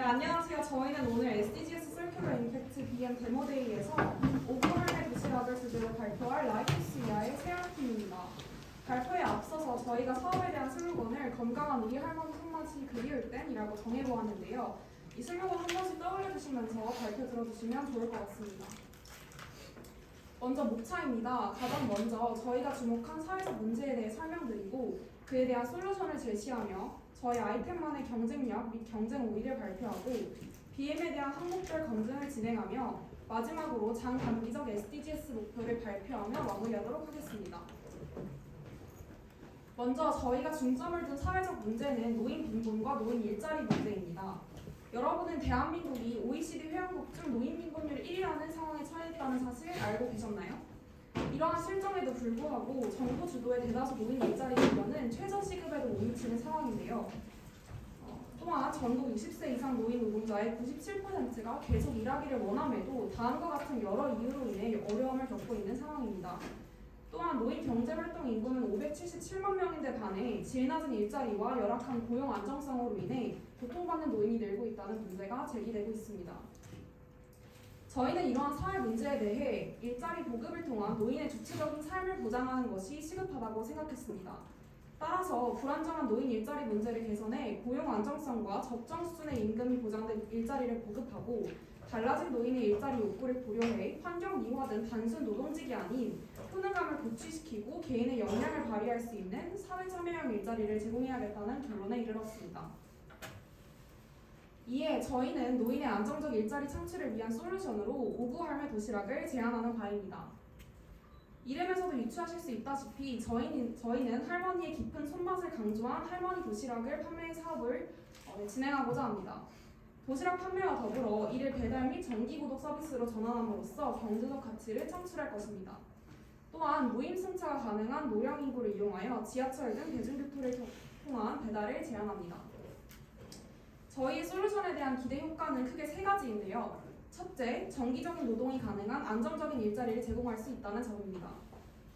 안녕하세요. 저희는 오늘 SDGs 서큘러 임팩트 BM 데모데이에서 오구 할매 도시락을 주제로 발표할 라이프시아의 세안팀입니다. 발표에 앞서서 저희가 사업에 대한 슬로건을 건강한 우리 할머니 손맛이 그리울 땐이라고 정해보았는데요. 이 슬로건 한 번씩 떠올려주시면서 발표 들어주시면 좋을 것 같습니다. 먼저 목차입니다. 가장 먼저 저희가 주목한 사회적 문제에 대해 설명드리고 그에 대한 솔루션을 제시하며 저희 아이템만의 경쟁력 및 경쟁 우위를 발표하고 BM에 대한 항목별 검증을 진행하며 마지막으로 장단기적 SDGs 목표를 발표하며 마무리하도록 하겠습니다. 먼저 저희가 중점을 둔 사회적 문제는 노인 빈곤과 노인 일자리 문제입니다. 여러분은 대한민국이 OECD 회원국 중 노인 빈곤율 1위라는 상황에 처해 있다는 사실 알고 계셨나요? 이러한 실정에도 불구하고 정부 주도의 대다수 노인 일자리 기관은 최저시급에도 못 미치는 상황인데요. 또한 전국 60세 이상 노인 노동자의 97%가 계속 일하기를 원함에도 다음과 같은 여러 이유로 인해 어려움을 겪고 있는 상황입니다. 또한 노인 경제활동 인구는 577만 명인데 반해 질 낮은 일자리와 열악한 고용 안정성으로 인해 고통받는 노인이 늘고 있다는 문제가 제기되고 있습니다. 저희는 이러한 사회 문제에 대해 일자리 보급을 통한 노인의 주체적인 삶을 보장하는 것이 시급하다고 생각했습니다. 따라서 불안정한 노인 일자리 문제를 개선해 고용 안정성과 적정 수준의 임금이 보장된 일자리를 보급하고 달라진 노인의 일자리 욕구를 고려해 환경 이화된 단순 노동직이 아닌 효능감을 고취시키고 개인의 역량을 발휘할 수 있는 사회 참여형 일자리를 제공해야겠다는 결론에 이르렀습니다. 이에 저희는 노인의 안정적 일자리 창출을 위한 솔루션으로 오구 할매 도시락을 제안하는 바입니다. 이름에서도 유추하실 수 있다시피 저희는 할머니의 깊은 손맛을 강조한 할머니 도시락을 판매 사업을 진행하고자 합니다. 도시락 판매와 더불어 이를 배달 및 정기구독 서비스로 전환함으로써 경제적 가치를 창출할 것입니다. 또한 무임 승차가 가능한 노령 인구를 이용하여 지하철 등 대중교통을 통한 배달을 제안합니다. 저희의 솔루션에 대한 기대 효과는 크게 세 가지인데요. 첫째, 정기적인 노동이 가능한 안정적인 일자리를 제공할 수 있다는 점입니다.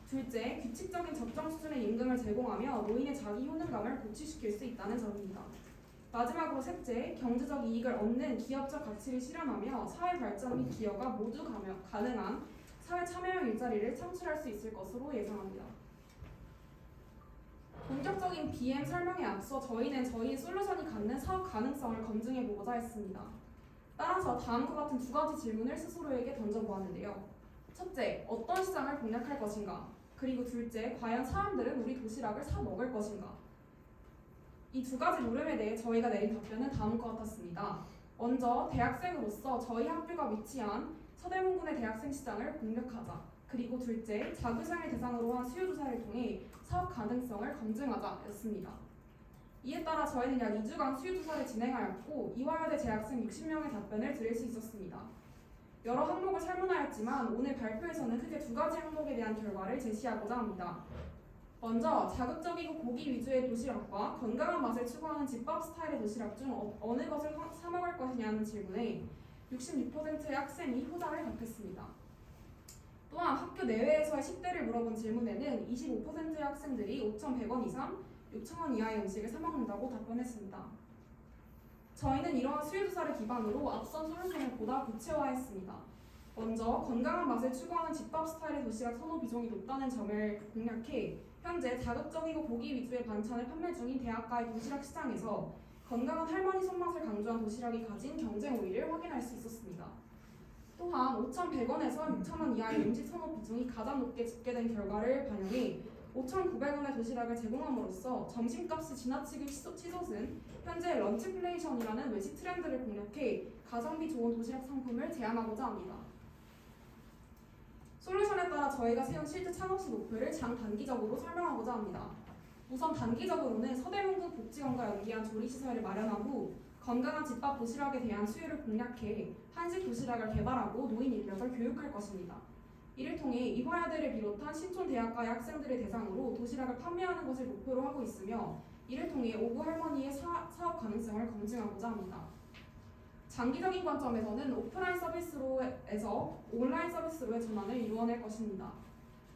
둘째, 규칙적인 적정 수준의 임금을 제공하며 노인의 자기 효능감을 고취시킬 수 있다는 점입니다. 마지막으로 셋째, 경제적 이익을 얻는 기업적 가치를 실현하며 사회 발전 및 기여가 모두 가능한 사회 참여형 일자리를 창출할 수 있을 것으로 예상합니다. 본격적인 BM 설명에 앞서 저희는 저희 솔루션이 갖는 사업 가능성을 검증해 보고자 했습니다. 따라서 다음과 같은 두 가지 질문을 스스로에게 던져보았는데요. 첫째, 어떤 시장을 공략할 것인가? 그리고 둘째, 과연 사람들은 우리 도시락을 사 먹을 것인가? 이 두 가지 물음에 대해 저희가 내린 답변은 다음과 같았습니다. 먼저 대학생으로서 저희 학교가 위치한 서대문군의 대학생 시장을 공략하자. 그리고 둘째, 자교생을 대상으로 한 수요조사를 통해 사업 가능성을 검증하자 였습니다. 이에 따라 저희는 약 2주간 수요조사를 진행하였고 이화여대 재학생 60명의 답변을 드릴 수 있었습니다. 여러 항목을 설문하였지만 오늘 발표에서는 크게 두 가지 항목에 대한 결과를 제시하고자 합니다. 먼저 자극적이고 고기 위주의 도시락과 건강한 맛을 추구하는 집밥 스타일의 도시락 중 어느 것을 사 먹을 것이냐는 질문에 66%의 학생이 후자를 답했습니다. 또한 학교 내외에서의 10대를 물어본 질문에는 25%의 학생들이 5,100원 이상, 6,000원 이하의 음식을 사 먹는다고 답변했습니다. 저희는 이러한 수요조사를 기반으로 앞선 솔루션을 보다 구체화했습니다. 먼저 건강한 맛을 추구하는 집밥 스타일의 도시락 선호 비중이 높다는 점을 공략해 현재 자극적이고 고기 위주의 반찬을 판매 중인 대학가의 도시락 시장에서 건강한 할머니 손맛을 강조한 도시락이 가진 경쟁 우위를 확인할 수 있었습니다. 또한 5,100원에서 6,000원 이하의 음식 선호 비중이 가장 높게 집계된 결과를 반영해 5,900원의 도시락을 제공함으로써 점심값이 지나치게 치솟은 현재 런치플레이션이라는 외식 트렌드를 공략해 가성비 좋은 도시락 상품을 제안하고자 합니다. 솔루션에 따라 저희가 세운 실제 창업시 목표를 장단기적으로 설명하고자 합니다. 우선 단기적으로는 서대문구 복지관과 연계한 조리시설을 마련한 후 건강한 집밥 도시락에 대한 수요를 공략해 한식 도시락을 개발하고 노인 인력을 교육할 것입니다. 이를 통해 이화여대를 비롯한 신촌 대학가의 학생들을 대상으로 도시락을 판매하는 것을 목표로 하고 있으며 이를 통해 오구 할머니의 사업 가능성을 검증하고자 합니다. 장기적인 관점에서는 오프라인 서비스로에서 온라인 서비스로의 전환을 이루어낼 것입니다.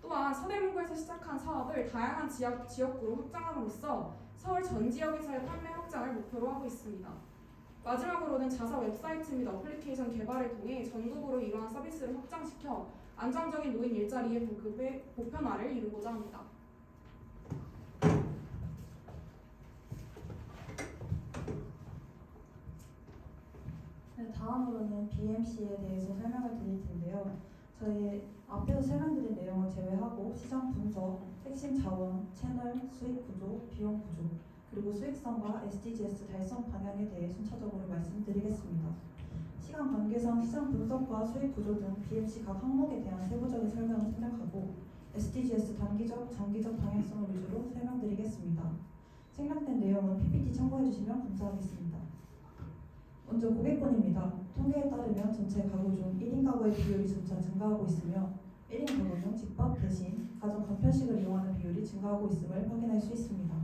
또한 서대문구에서 시작한 사업을 다양한 지역구로 확장함으로써 서울 전 지역에서의 판매 확장을 목표로 하고 있습니다. 마지막으로는 자사 웹사이트 및 어플리케이션 개발을 통해 전국으로 이러한 서비스를 확장시켜 안정적인 노인 일자리의 보급의 보편화를 이루고자 합니다. 네, 다음으로는 BMC에 대해서 설명을 드릴 텐데요. 저희 앞에서 설명드린 내용을 제외하고 시장 분석, 핵심 자원, 채널, 수익 구조, 비용 구조, 그리고 수익성과 SDGs 달성 방향에 대해 순차적으로 말씀드리겠습니다. 시간 관계상 시장 분석과 수익 구조 등 BMC 각 항목에 대한 세부적인 설명을 생략하고 SDGs 단기적, 장기적 방향성을 위주로 설명드리겠습니다. 생략된 내용은 PPT 참고해주시면 감사하겠습니다. 먼저 고객권입니다. 통계에 따르면 전체 가구 중 1인 가구의 비율이 점차 증가하고 있으며 1인 가구 중 집밥 대신 가정 간편식을 이용하는 비율이 증가하고 있음을 확인할 수 있습니다.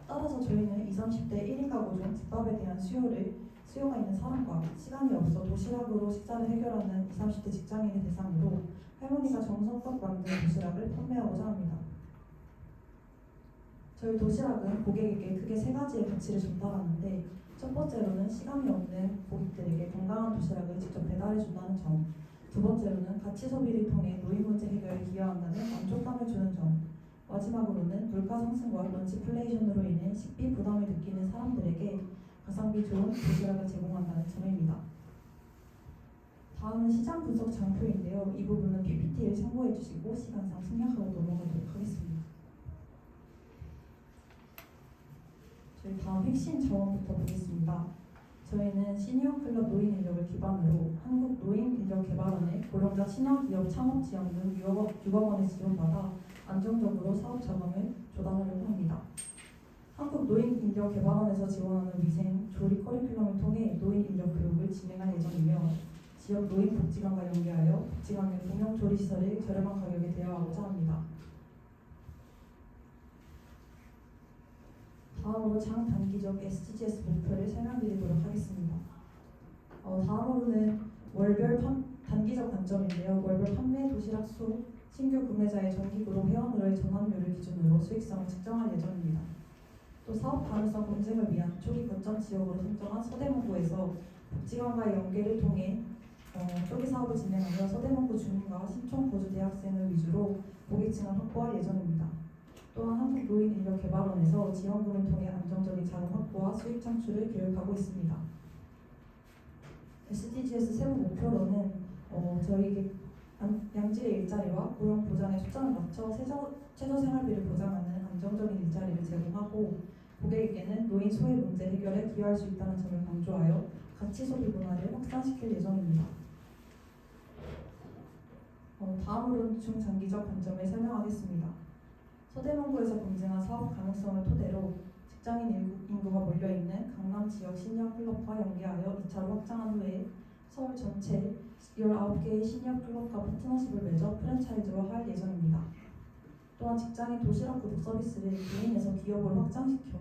따라서 저희는 20, 30대 1인 가구 중 집밥에 대한 수요가 있는 사람과 시간이 없어 도시락으로 식사를 해결하는 20, 30대 직장인을 대상으로 할머니가 정성껏 만든 도시락을 판매하고자 합니다. 저희 도시락은 고객에게 크게 세 가지의 가치를 전달하는데 첫 번째로는 시간이 없는 고객들에게 건강한 도시락을 직접 배달해준다는 점, 두 번째로는 가치 소비를 통해 노인 문제 해결에 기여한다는 만족감을 주는 점, 마지막으로는 물가 상승과 런치플레이션으로 인해 식비 부담을 느끼는 사람들에게 가성비 좋은 도시락을 제공한다는 점입니다. 다음은 시장 분석 장표인데요. 이 부분은 PPT를 참고해 주시고 시간상 생략하고 넘어가도록 하겠습니다. 저희 다음 핵심 자원부터 보겠습니다. 저희는 시니어 클럽 노인 인력을 기반으로 한국 노인 인력 개발원의 고령자 친화 기업 창업 지원 등 6억 원의 지원받아 안정적으로 사업 자금을 조달하려고 합니다. 한국 노인 인력 개발원에서 지원하는 위생, 조리 커리큘럼을 통해 노인 인력 교육을 진행할 예정이며 지역 노인 복지관과 연계하여 복지관 내 공용 조리 시설을 저렴한 가격에 대여하고자 합니다. 다음으로 장단기적 SDGs 목표를 설명드리도록 하겠습니다. 다음으로는 월별 단기적 관점인데요. 월별 판매 도시락 수, 신규 구매자의 정기구독 회원으로의 전환율을 기준으로 수익성을 측정할 예정입니다. 또 사업 가능성 검증을 위한 초기 거점 지역으로 선정한 서대문구에서 복지관과의 연계를 통해 초기 사업을 진행하며 서대문구 주민과 신촌 거주 대학생을 위주로 고객층을 확보할 예정입니다. 또한 한국노인인력개발원에서 지원금을 통해 안정적인 자금 확보와 수익 창출을 계획하고 있습니다. SDGs 세부 목표로는 저희에게 양질의 일자리와 고용 보장에 초점을 맞춰 최저 생활비를 보장하는 안정적인 일자리를 제공하고 고객에게는 노인 소외 문제 해결에 기여할 수 있다는 점을 강조하여 가치 소비 문화를 확산시킬 예정입니다. 다음으로는 중장기적 관점을 설명하겠습니다. 서대문구에서 검증한 사업 가능성을 토대로 직장인 인구가 몰려있는 강남 지역 시니어 클럽과 연계하여 2차로 확장한 후에 서울 전체 19개의 시니어 클럽과 파트너십을 맺어 프랜차이즈화할 예정입니다. 또한 직장인 도시락 구독 서비스를 개인에서 기업으로 확장시켜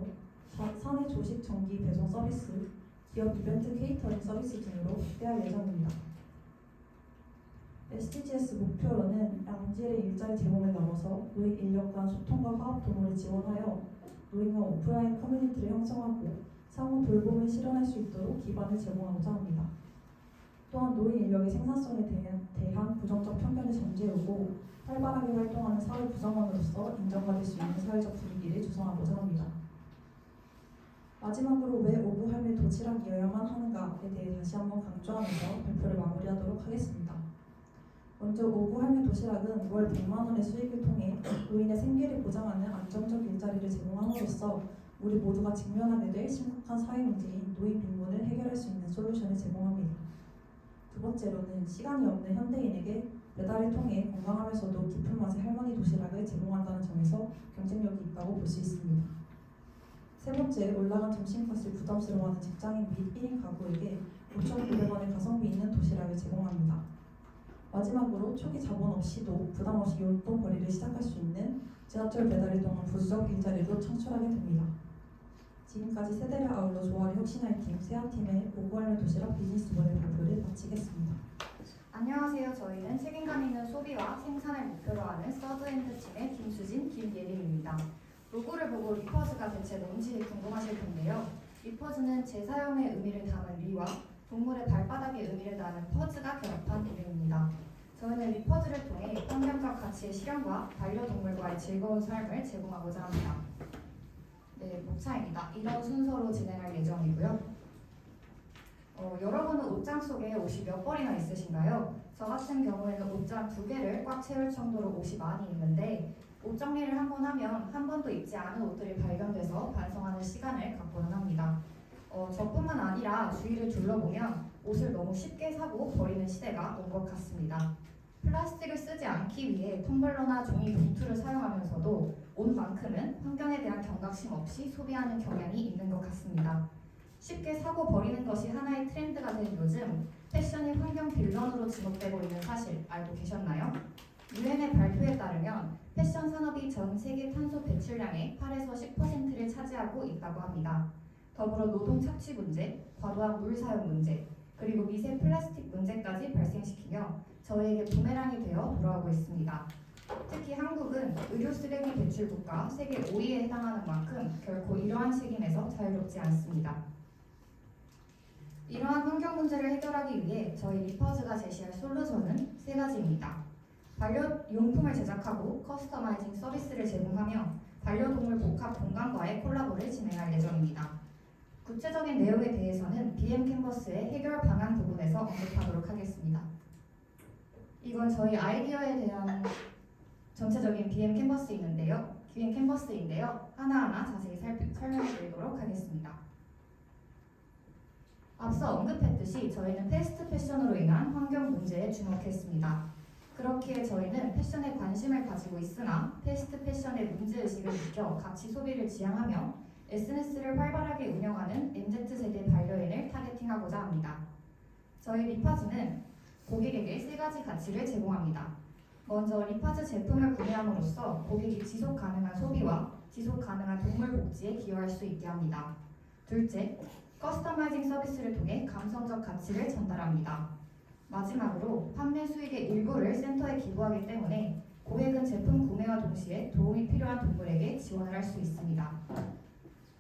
사내 조식 정기 배송 서비스, 기업 이벤트 케이터링 서비스 등으로 확대할 예정입니다. SDGs 목표로는 양질의 일자리 제공을 넘어서 노인 인력 간 소통과 화합 도모를 지원하여 노인과 오프라인 커뮤니티를 형성하고 상호 돌봄을 실현할 수 있도록 기반을 제공하고자 합니다. 또한 노인 인력의 생산성에 대한 부정적 편견을 잠재우고 활발하게 활동하는 사회 구성원으로서 인정받을 수 있는 사회적 분위기를 조성하고자 합니다. 마지막으로 왜 오구 할매 도시락이어야만 하는가에 대해 다시 한번 강조하면서 발표를 마무리하도록 하겠습니다. 먼저 오구 할매 도시락은 월 100만 원의 수익을 통해 노인의 생계를 보장하는 안정적 일자리를 제공함으로써 우리 모두가 직면하게 될 심각한 사회 문제인 노인 빈곤을 해결할 수 있는 솔루션을 제공합니다. 두 번째로는 시간이 없는 현대인에게 배달을 통해 건강하면서도 깊은 맛의 할머니 도시락을 제공한다는 점에서 경쟁력이 있다고 볼 수 있습니다. 세 번째, 올라간 점심값을 부담스러워하는 직장인 및 1인 가구에게 5,900원의 가성비 있는 도시락을 제공합니다. 마지막으로 초기 자본 없이도 부담 없이 용돈벌이를 시작할 수 있는 지하철 배달을 통한 부수적 일자리도 창출하게 됩니다. 지금까지 세대를 아울러 조화를 혁신할 팀 세아팀의 오구할매 도시락 비즈니스 모델 발표를 마치겠습니다. 안녕하세요. 저희는 책임감 있는 소비와 생산을 목표로 하는 서드엔드 팀의 김수진, 김예림입니다. 로고를 보고 리퍼즈가 대체 뭔지 궁금하실 텐데요. 리퍼즈는 재사용의 의미를 담은 리와 동물의 발바닥의 의미를 담은 퍼즈가 결합한 이름입니다. 저희는 리퍼즈를 통해 환경적 가치의 실현과 반려동물과의 즐거운 삶을 제공하고자 합니다. 네, 목차입니다. 이런 순서로 진행할 예정이고요. 여러분은 옷장 속에 옷이 몇 벌이나 있으신가요? 저 같은 경우에는 옷장 2개를 꽉 채울 정도로 옷이 많이 있는데 옷 정리를 한 번 하면 한 번도 입지 않은 옷들이 발견돼서 반성하는 시간을 갖고는 합니다. 저뿐만 아니라 주위를 둘러보면 옷을 너무 쉽게 사고 버리는 시대가 온 것 같습니다. 플라스틱을 쓰지 않기 위해 텀블러나 종이 봉투를 사용하면서도 옷만큼은 환경에 대한 경각심 없이 소비하는 경향이 있는 것 같습니다. 쉽게 사고 버리는 것이 하나의 트렌드가 된 요즘 패션이 환경 빌런으로 지목되고 있는 사실 알고 계셨나요? 유엔의 발표에 따르면 패션 산업이 전 세계 탄소 배출량의 8에서 10%를 차지하고 있다고 합니다. 더불어 노동 착취 문제, 과도한 물 사용 문제, 그리고 미세 플라스틱 문제까지 발생시키며 저희에게 부메랑이 되어 돌아오고 있습니다. 특히 한국은 의료 쓰레기 배출 국가 세계 5위에 해당하는 만큼 결코 이러한 책임에서 자유롭지 않습니다. 이러한 환경 문제를 해결하기 위해 저희 리퍼즈가 제시할 솔루션은 3가지입니다. 반려용품을 제작하고 커스터마이징 서비스를 제공하며 반려동물 복합 공간과의 콜라보를 진행할 예정입니다. 구체적인 내용에 대해서는 BM 캔버스의 해결 방안 부분에서 언급하도록 하겠습니다. 이건 저희 아이디어에 대한 전체적인 BM 캔버스인데요. 하나하나 자세히 설명해 드리도록 하겠습니다. 앞서 언급했듯이 저희는 패스트 패션으로 인한 환경 문제에 주목했습니다. 그렇기에 저희는 패션에 관심을 가지고 있으나 패스트 패션의 문제의식을 느껴 가치 소비를 지향하며 SNS를 활발하게 운영하는 MZ세대 반려인을 타겟팅하고자 합니다. 저희 리파즈는 고객에게 3가지 가치를 제공합니다. 먼저 리파즈 제품을 구매함으로써 고객이 지속 가능한 소비와 지속 가능한 동물 복지에 기여할 수 있게 합니다. 둘째, 커스터마이징 서비스를 통해 감성적 가치를 전달합니다. 마지막으로 판매 수익의 일부를 센터에 기부하기 때문에 고객은 제품 구매와 동시에 도움이 필요한 동물에게 지원을 할 수 있습니다.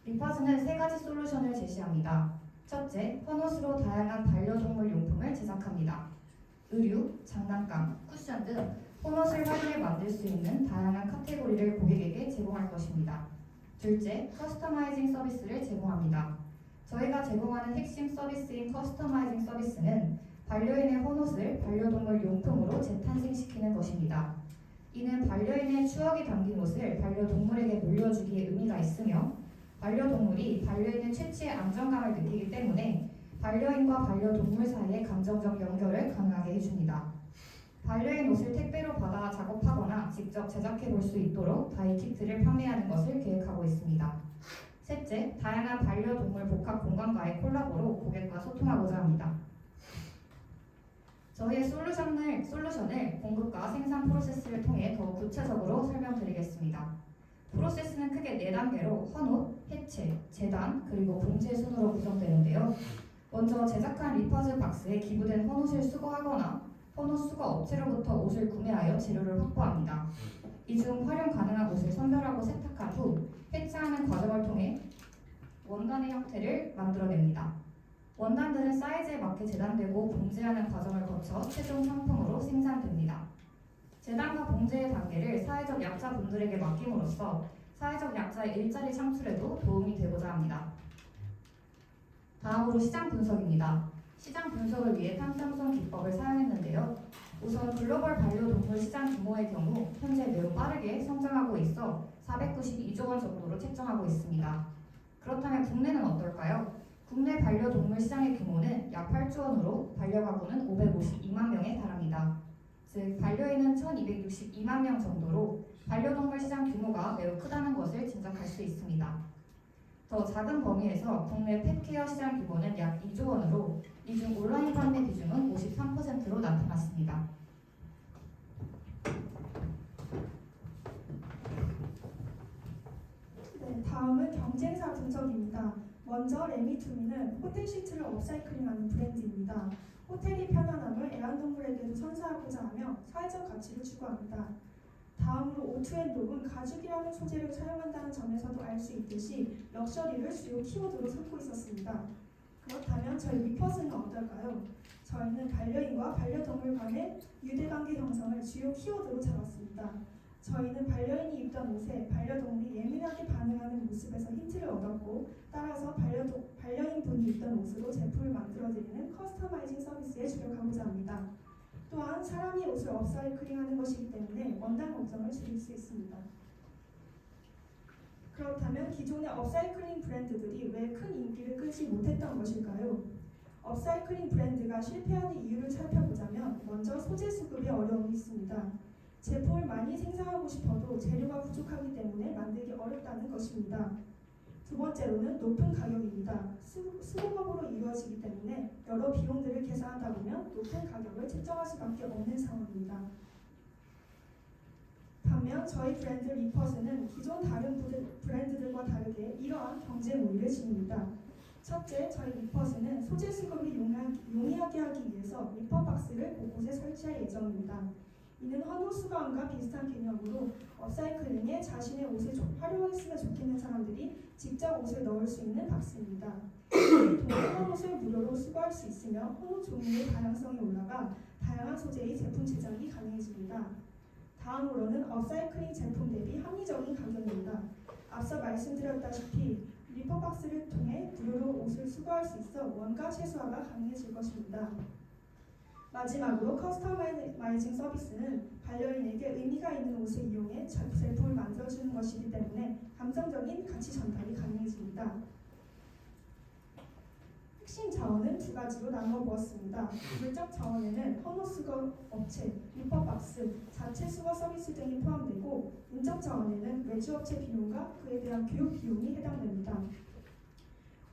리파즈는 3가지 솔루션을 제시합니다. 첫째, 헌옷으로 다양한 반려동물 용품을 제작합니다. 의류, 장난감, 쿠션 등 헌옷을 활용해 만들 수 있는 다양한 카테고리를 고객에게 제공할 것입니다. 둘째, 커스터마이징 서비스를 제공합니다. 저희가 제공하는 핵심 서비스인 커스터마이징 서비스는 반려인의 헌옷을 반려동물 용품으로 재탄생시키는 것입니다. 이는 반려인의 추억이 담긴 옷을 반려동물에게 물려주기에 의미가 있으며 반려동물이 반려인의 채취에 안정감을 느끼기 때문에 반려인과 반려동물 사이의 감정적 연결을 가능하게 해줍니다. 반려인 옷을 택배로 받아 작업하거나 직접 제작해 볼 수 있도록 다이키트를 판매하는 것을 계획하고 있습니다. 셋째, 다양한 반려동물 복합 공간과의 콜라보로 고객과 소통하고자 합니다. 저희의 솔루션을 공급과 생산 프로세스를 통해 더 구체적으로 설명드리겠습니다. 프로세스는 크게 4단계로 헌옷, 해체, 재단, 그리고 봉제 순으로 구성되는데요. 먼저 제작한 리퍼즈 박스에 기부된 헌옷을 수거하거나 헌옷 수거 업체로부터 옷을 구매하여 재료를 확보합니다. 이 중 활용 가능한 옷을 선별하고 세탁한 후 해체하는 과정을 통해 원단의 형태를 만들어냅니다. 원단들은 사이즈에 맞게 재단되고 봉제하는 과정을 거쳐 최종 상품으로 생산됩니다. 재단과 봉제의 단계를 사회적 약자분들에게 맡김으로써 사회적 약자의 일자리 창출에도 도움이 되고자 합니다. 다음으로 시장 분석입니다. 시장 분석을 위해 탐정성 기법을 사용했는데요. 우선 글로벌 반려동물 시장 규모의 경우 현재 매우 빠르게 성장하고 있어 492조 원 정도로 책정하고 있습니다. 그렇다면 국내는 어떨까요? 국내 반려동물 시장의 규모는 약 8조 원으로 반려가구는 552만 명에 달합니다. 즉 반려인은 1262만 명 정도로 반려동물 시장 규모가 매우 크다는 것을 짐작할 수 있습니다. 더 작은 범위에서 국내 펫케어 시장 규모는 약 2조 원으로 이 중 온라인 판매 비중은 53%로 나타났습니다. 네, 다음은 경쟁사 분석입니다. 먼저 레미투미는 호텔 시트를 업사이클링하는 브랜드입니다. 호텔의 편안함을 애완동물에게도 선사하고자 하며 사회적 가치를 추구합니다. 다음으로 O2&D는 가죽이라는 소재를 사용한다는 점에서도 알 수 있듯이 럭셔리를 주요 키워드로 삼고 있었습니다. 그렇다면 저희 리퍼스는 어떨까요? 저희는 반려인과 반려동물 간의 유대관계 형성을 주요 키워드로 잡았습니다. 저희는 반려인이 입던 옷에 반려동물이 예민하게 반응하는 모습에서 힌트를 얻었고, 따라서 반려인분이 입던 옷으로 제품을 만들어드리는 커스터마이징 서비스에 주력하고자 합니다. 또한 사람이 옷을 업사이클링하는 것이기 때문에 원단 걱정을 줄일 수 있습니다. 그렇다면 기존의 업사이클링 브랜드들이 왜 큰 인기를 끌지 못했던 것일까요? 업사이클링 브랜드가 실패하는 이유를 살펴보자면 먼저 소재 수급에 어려움이 있습니다. 제품을 많이 생산하고 싶어도 재료가 부족하기 때문에 만들기 어렵다는 것입니다. 두 번째로는 높은 가격입니다. 수공업으로 이루어지기 때문에 여러 비용들을 계산하다 보면 높은 가격을 책정할 수밖에 없는 상황입니다. 반면 저희 브랜드 리퍼스는 기존 다른 브랜드들과 다르게 이러한 경쟁 우위를 지닙니다. 첫째, 저희 리퍼스는 소재 수급이 용이하게 하기 위해서 리퍼 박스를 곳곳에 설치할 예정입니다. 이는 헌옷 수거함과 비슷한 개념으로 업사이클링에 자신의 옷을 활용했으면 좋겠는 사람들이 직접 옷을 넣을 수 있는 박스입니다. 동일한 옷을 무료로 수거할 수 있으며 헌옷 종류의 다양성이 올라가 다양한 소재의 제품 제작이 가능해집니다. 다음으로는 업사이클링 제품 대비 합리적인 가격입니다. 앞서 말씀드렸다시피 리퍼 박스를 통해 무료로 옷을 수거할 수 있어 원가 최소화가 가능해질 것입니다. 마지막으로 커스터마이징 서비스는 반려인에게 의미가 있는 옷을 이용해 제품을 만들어주는 것이기 때문에 감성적인 가치 전달이 가능해집니다. 핵심 자원은 두 가지로 나눠 보았습니다. 물적 자원에는 헌옷 수거 업체, 리퍼 박스, 자체 수거 서비스 등이 포함되고, 인적 자원에는 외주업체 비용과 그에 대한 교육 비용이 해당됩니다.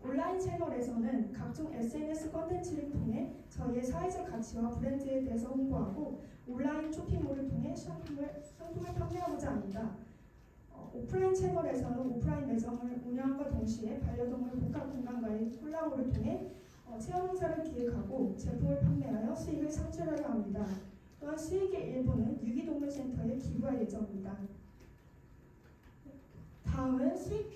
온라인 채널에서는 각종 SNS 콘텐츠를 통해 저희의 사회적 가치와 브랜드에 대해서 홍보하고, 온라인 쇼핑몰을 통해 상품을 판매하고자 합니다. 오프라인 채널에서는 오프라인 매장을 운영함과 동시에 반려동물 복합 공간과의 콜라보를 통해 체험 행사를 기획하고 제품을 판매하여 수익을 창출하려 합니다. 또한 수익의 일부는 유기동물센터에 기부할 예정입니다. 다음은 수익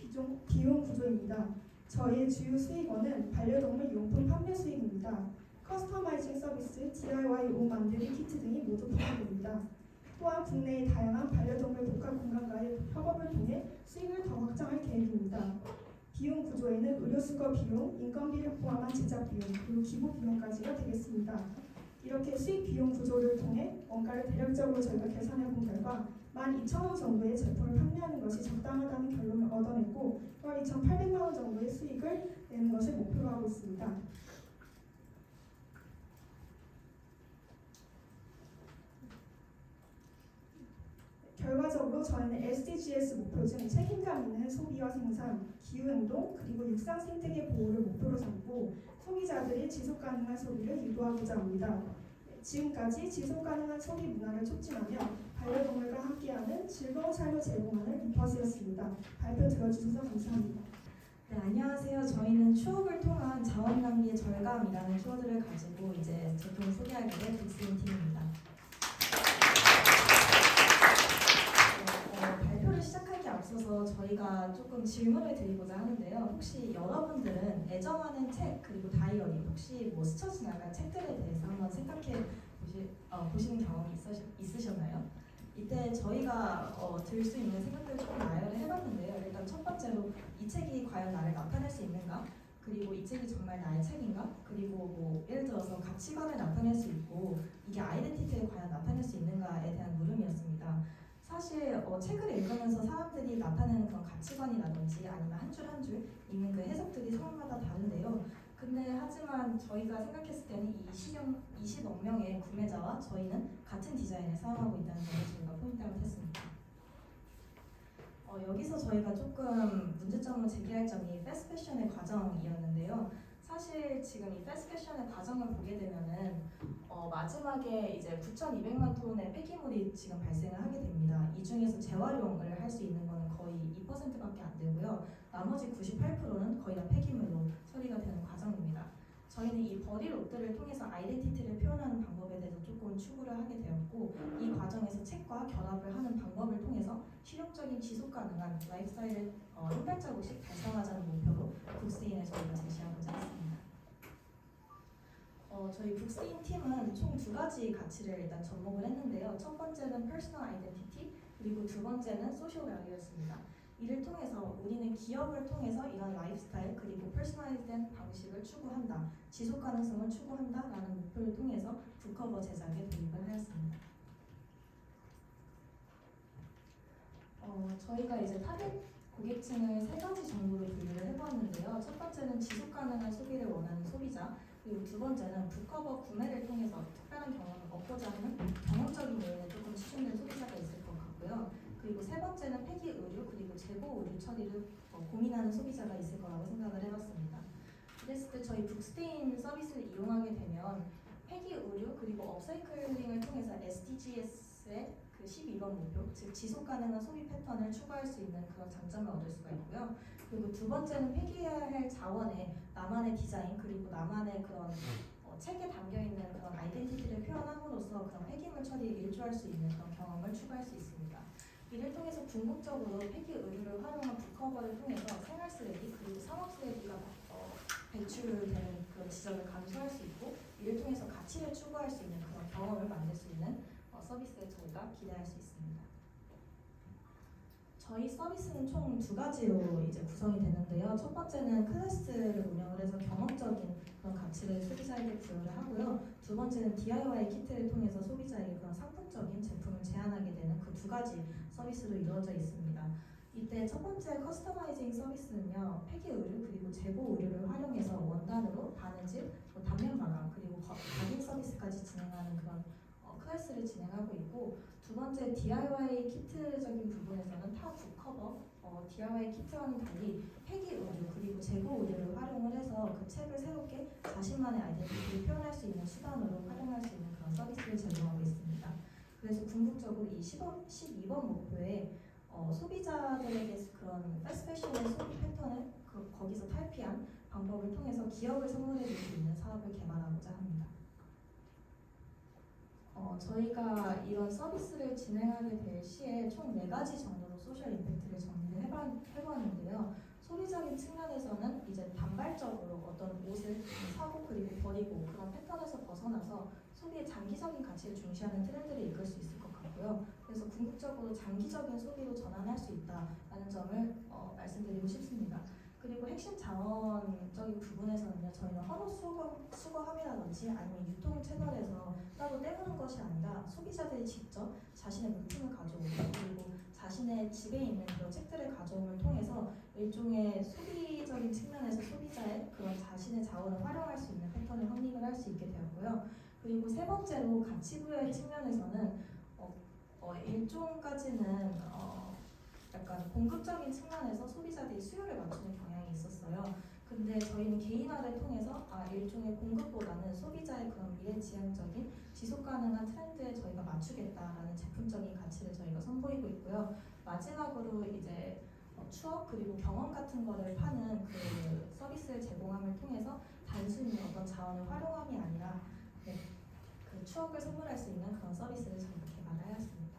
비용 구조입니다. 저희의 주요 수익원은 반려동물 용품 판매 수익입니다. 커스터마이징 서비스, DIY 옷 만들기 키트 등이 모두 포함됩니다. 또한 국내의 다양한 반려동물 복합 공간과의 협업을 통해 수익을 더 확장할 계획입니다. 비용 구조에는 의료 수거 비용, 인건비를 포함한 제작 비용, 그리고 기부 비용까지가 되겠습니다. 이렇게 수익 비용 구조를 통해 원가를 대략적으로 저희가 계산해 본 결과 12,000원 정도의 제품을 판매하는 것이 적당하다는 결론을 얻어냈고, 월 2,800만 원 정도의 수익을 내는 것을 목표로 하고 있습니다. 결과적으로 저희는 SDGs 목표 중 책임감 있는 소비와 생산, 기후행동, 그리고 육상 생태계 보호를 목표로 삼고 소비자들이 지속가능한 소비를 유도하고자 합니다. 지금까지 지속가능한 소비 문화를 촉진하며 반려동물과 함께하는 즐거운 삶을 제공하는 리퍼스였습니다. 발표 들어주셔서 감사합니다. 네, 안녕하세요. 저희는 추억을 통한 자원 낭비의 절감이라는 키워드를 가지고 이제 제품을 소개하게 된 빅스인 팀입니다. 발표를 시작하기 앞서서 저희가 조금 질문을 드리고자 하는데요. 혹시 여러분들은 애정하는 책 그리고 다이어리 혹시 뭐 스쳐 지나간 책들에 대해서 한번 생각해 보시는 경험이 있으셨나요? 이때 저희가 들 수 있는 생각들을 조금 나열을 해봤는데요. 일단 첫 번째로 이 책이 과연 나를 나타낼 수 있는가? 그리고 이 책이 정말 나의 책인가? 그리고 뭐 예를 들어서 가치관을 나타낼 수 있고 이게 아이덴티티를 과연 나타낼 수 있는가에 대한 물음이었습니다. 사실 책을 읽으면서 사람들이 나타내는 그런 가치관이라든지 아니면 한 줄 한 줄 읽는 그 해석들이 사람마다 다른데요. 근데 하지만 저희가 생각했을 때는 이 20억 명의 구매자와 저희는 같은 디자인을 사용하고 있다는 점을 저희가 포인트아웃 했습니다. 여기서 저희가 조금 문제점을 제기할 점이 패스트 패션의 과정이었는데요. 사실 지금 이 패스트 패션의 과정을 보게 되면은 마지막에 이제 9,200만 톤의 폐기물이 지금 발생을 하게 됩니다. 이 중에서 재활용을 할 수 있는 거는 거의 2%밖에 안 되고요. 나머지 98%는 거의 다 폐기물로 처리가 되는 과정입니다. 저희는 이 버디 롯들을 통해서 아이덴티티를 표현하는 방법에 대해서 조금 추구를 하게 되었고 이 과정에서 책과 결합을 하는 방법을 통해서 실용적인 지속 가능한 라이프 스타일을 한 발자국씩 달성하자는 목표로 북스인을 저희가 제시하고자 했습니다. 저희 북스인 팀은 총 두 가지 가치를 일단 접목을 했는데요. 첫 번째는 퍼스널 아이덴티티, 그리고 두 번째는 소셜 밸류였습니다. 이를 통해서 우리는 기업을 통해서 이런 라이프스타일 그리고 퍼스널화이즈된 방식을 추구한다, 지속 가능성을 추구한다라는 목표를 통해서 북커버 제작에 돌입을 하였습니다. 저희가 이제 타겟 고객층을 세 가지 정도로 분류를 해보았는데요. 첫 번째는 지속 가능한 소비를 원하는 소비자, 그리고 두 번째는 북커버 구매를 통해서 특별한 경험을 얻고자 하는 경험적인 요인에 조금 치중된 소비자가 있을 것 같고요. 그리고 세 번째는 폐기 의류 그리고 재고 의류 처리를 고민하는 소비자가 있을 거라고 생각을 해봤습니다. 그랬을 때 저희 북스테인 서비스를 이용하게 되면 폐기 의류 그리고 업사이클링을 통해서 SDGs의 그 12번 목표, 즉 지속 가능한 소비 패턴을 추구할 수 있는 그런 장점을 얻을 수가 있고요. 그리고 두 번째는 폐기해야 할 자원에 나만의 디자인 그리고 나만의 그런 책에 담겨 있는 그런 아이덴티티를 표현함으로써 그런 폐기물 처리에 일조할 수 있는 그런 경험을 추구할 수 있습니다. 이를 통해서 궁극적으로 폐기 의류를 활용한 북커버를 통해서 생활 쓰레기 그리고 산업 쓰레기가 배출되는 그런 지점을 감소할 수 있고 이를 통해서 가치를 추구할 수 있는 그런 경험을 만들 수 있는 서비스를 저희가 기대할 수 있습니다. 저희 서비스는 총 두 가지로 이제 구성이 되는데요. 첫 번째는 클래스를 운영을 해서 경험적인 그런 가치를 소비자에게 부여를 하고요. 두 번째는 DIY 키트를 통해서 소비자에게 그런 상품적인 제품을 제안하게 되는 그 두 가지 서비스로 이루어져 있습니다. 이때 첫 번째 커스터마이징 서비스는요, 폐기 의류 그리고 재고 의류를 활용해서 원단으로 바느질, 단면 마감 그리고 각인 서비스까지 진행하는 그런 클래스를 진행하고 있고, 두 번째 DIY 키트적인 부분에서는 타 북커버 DIY 키트와는 달리 폐기 의류 그리고 재고 의류를 활용을 해서 그 책을 새롭게 자신만의 아이덴티티를 표현할 수 있는 수단으로 활용할 수 있는 그런 서비스를 제공하고 있습니다. 그래서 궁극적으로 이 12번 목표에 소비자들에게 그런 패스트패션의 소비 패턴을 거기서 탈피한 방법을 통해서 기업을 선물해 줄 수 있는 사업을 개발하고자 합니다. 저희가 이런 서비스를 진행하게 될 시에 총 4가지 정도로 소셜 임팩트를 정리를 해보았는데요. 소비적인 측면에서는 이제 단발적으로 어떤 옷을 사고 그리고 버리고 그런 패턴에서 벗어나서 소비의 장기적인 가치를 중시하는 트렌드를 이끌 수 있을 것 같고요. 그래서 궁극적으로 장기적인 소비로 전환할 수 있다는 점을 말씀드리고 싶습니다. 그리고 핵심 자원적인 부분에서는요, 저희는 헌옷 수거함이라든지 아니면 유통 채널에서 따로 떼우는 것이 아니라 소비자들이 직접 자신의 물품을 가져오고 그리고 자신의 집에 있는 그런 책들을 가져옴을 통해서 일종의 소비적인 측면에서 소비자의 그런 자신의 자원을 활용할 수 있는 패턴을 확립을 할 수 있게 되었고요. 그리고 세 번째로 가치 부여의 측면에서는 일종까지는 약간 공급적인 측면에서 소비자들이 수요를 맞추는 경향이 있었어요. 근데 저희는 개인화를 통해서 일종의 공급보다는 소비자의 그런 미래지향적인 지속 가능한 트렌드에 저희가 맞추겠다라는 제품적인 가치를 저희가 선보이고 있고요. 마지막으로 이제 추억 그리고 경험 같은 거를 파는 그 서비스를 제공함을 통해서 단순히 어떤 자원을 활용함이 아니라 그 추억을 선물할 수 있는 그런 서비스를 저희가 개발하였습니다.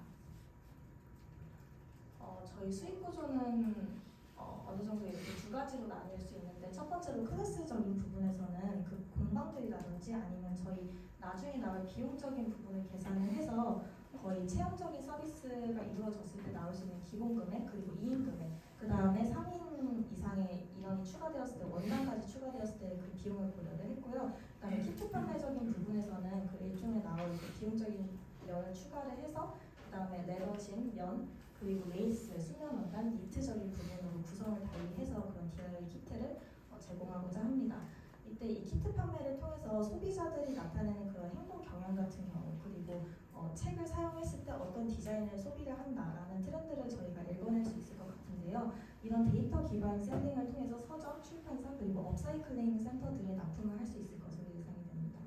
저희 수익 구조는 어느 정도 이렇게 두 가지로 나눌 수 있는데, 첫 번째로 클래스적인 부분에서는 그 공방들이라든지 아니면 저희 나중에 나올 비용적인 부분을 계산을 해서 거의 체험적인 서비스가 이루어졌을 때 나올 수 있는 기본 금액 그리고 2인 금액, 그 다음에 3인 이상의 인원이 추가되었을 때 원단까지 추가되었을 때 그 비용을 고려를 했고요. 그 다음에 키트 판매적인 부분에서는 그 일종에 나올 그 비용적인 면을 추가를 해서 그 다음에 레더진, 면 그리고 레이스, 수면 원단, 니트적인 부분으로 구성을 달리해서 그런 DIY 키트를 제공하고자 합니다. 이때 이 키트 판매를 통해서 소비자들이 나타내는 그런 행동 경향 같은 경우 그리고 책을 사용했을 때 어떤 디자인을 소비를 한다라는 트렌드를 저희가 읽어낼 수 있을 것 같은데요. 이런 데이터 기반 셀링을 통해서 서점, 출판사 그리고 업사이클링 센터들에 납품을 할 수 있을 것으로 예상이 됩니다.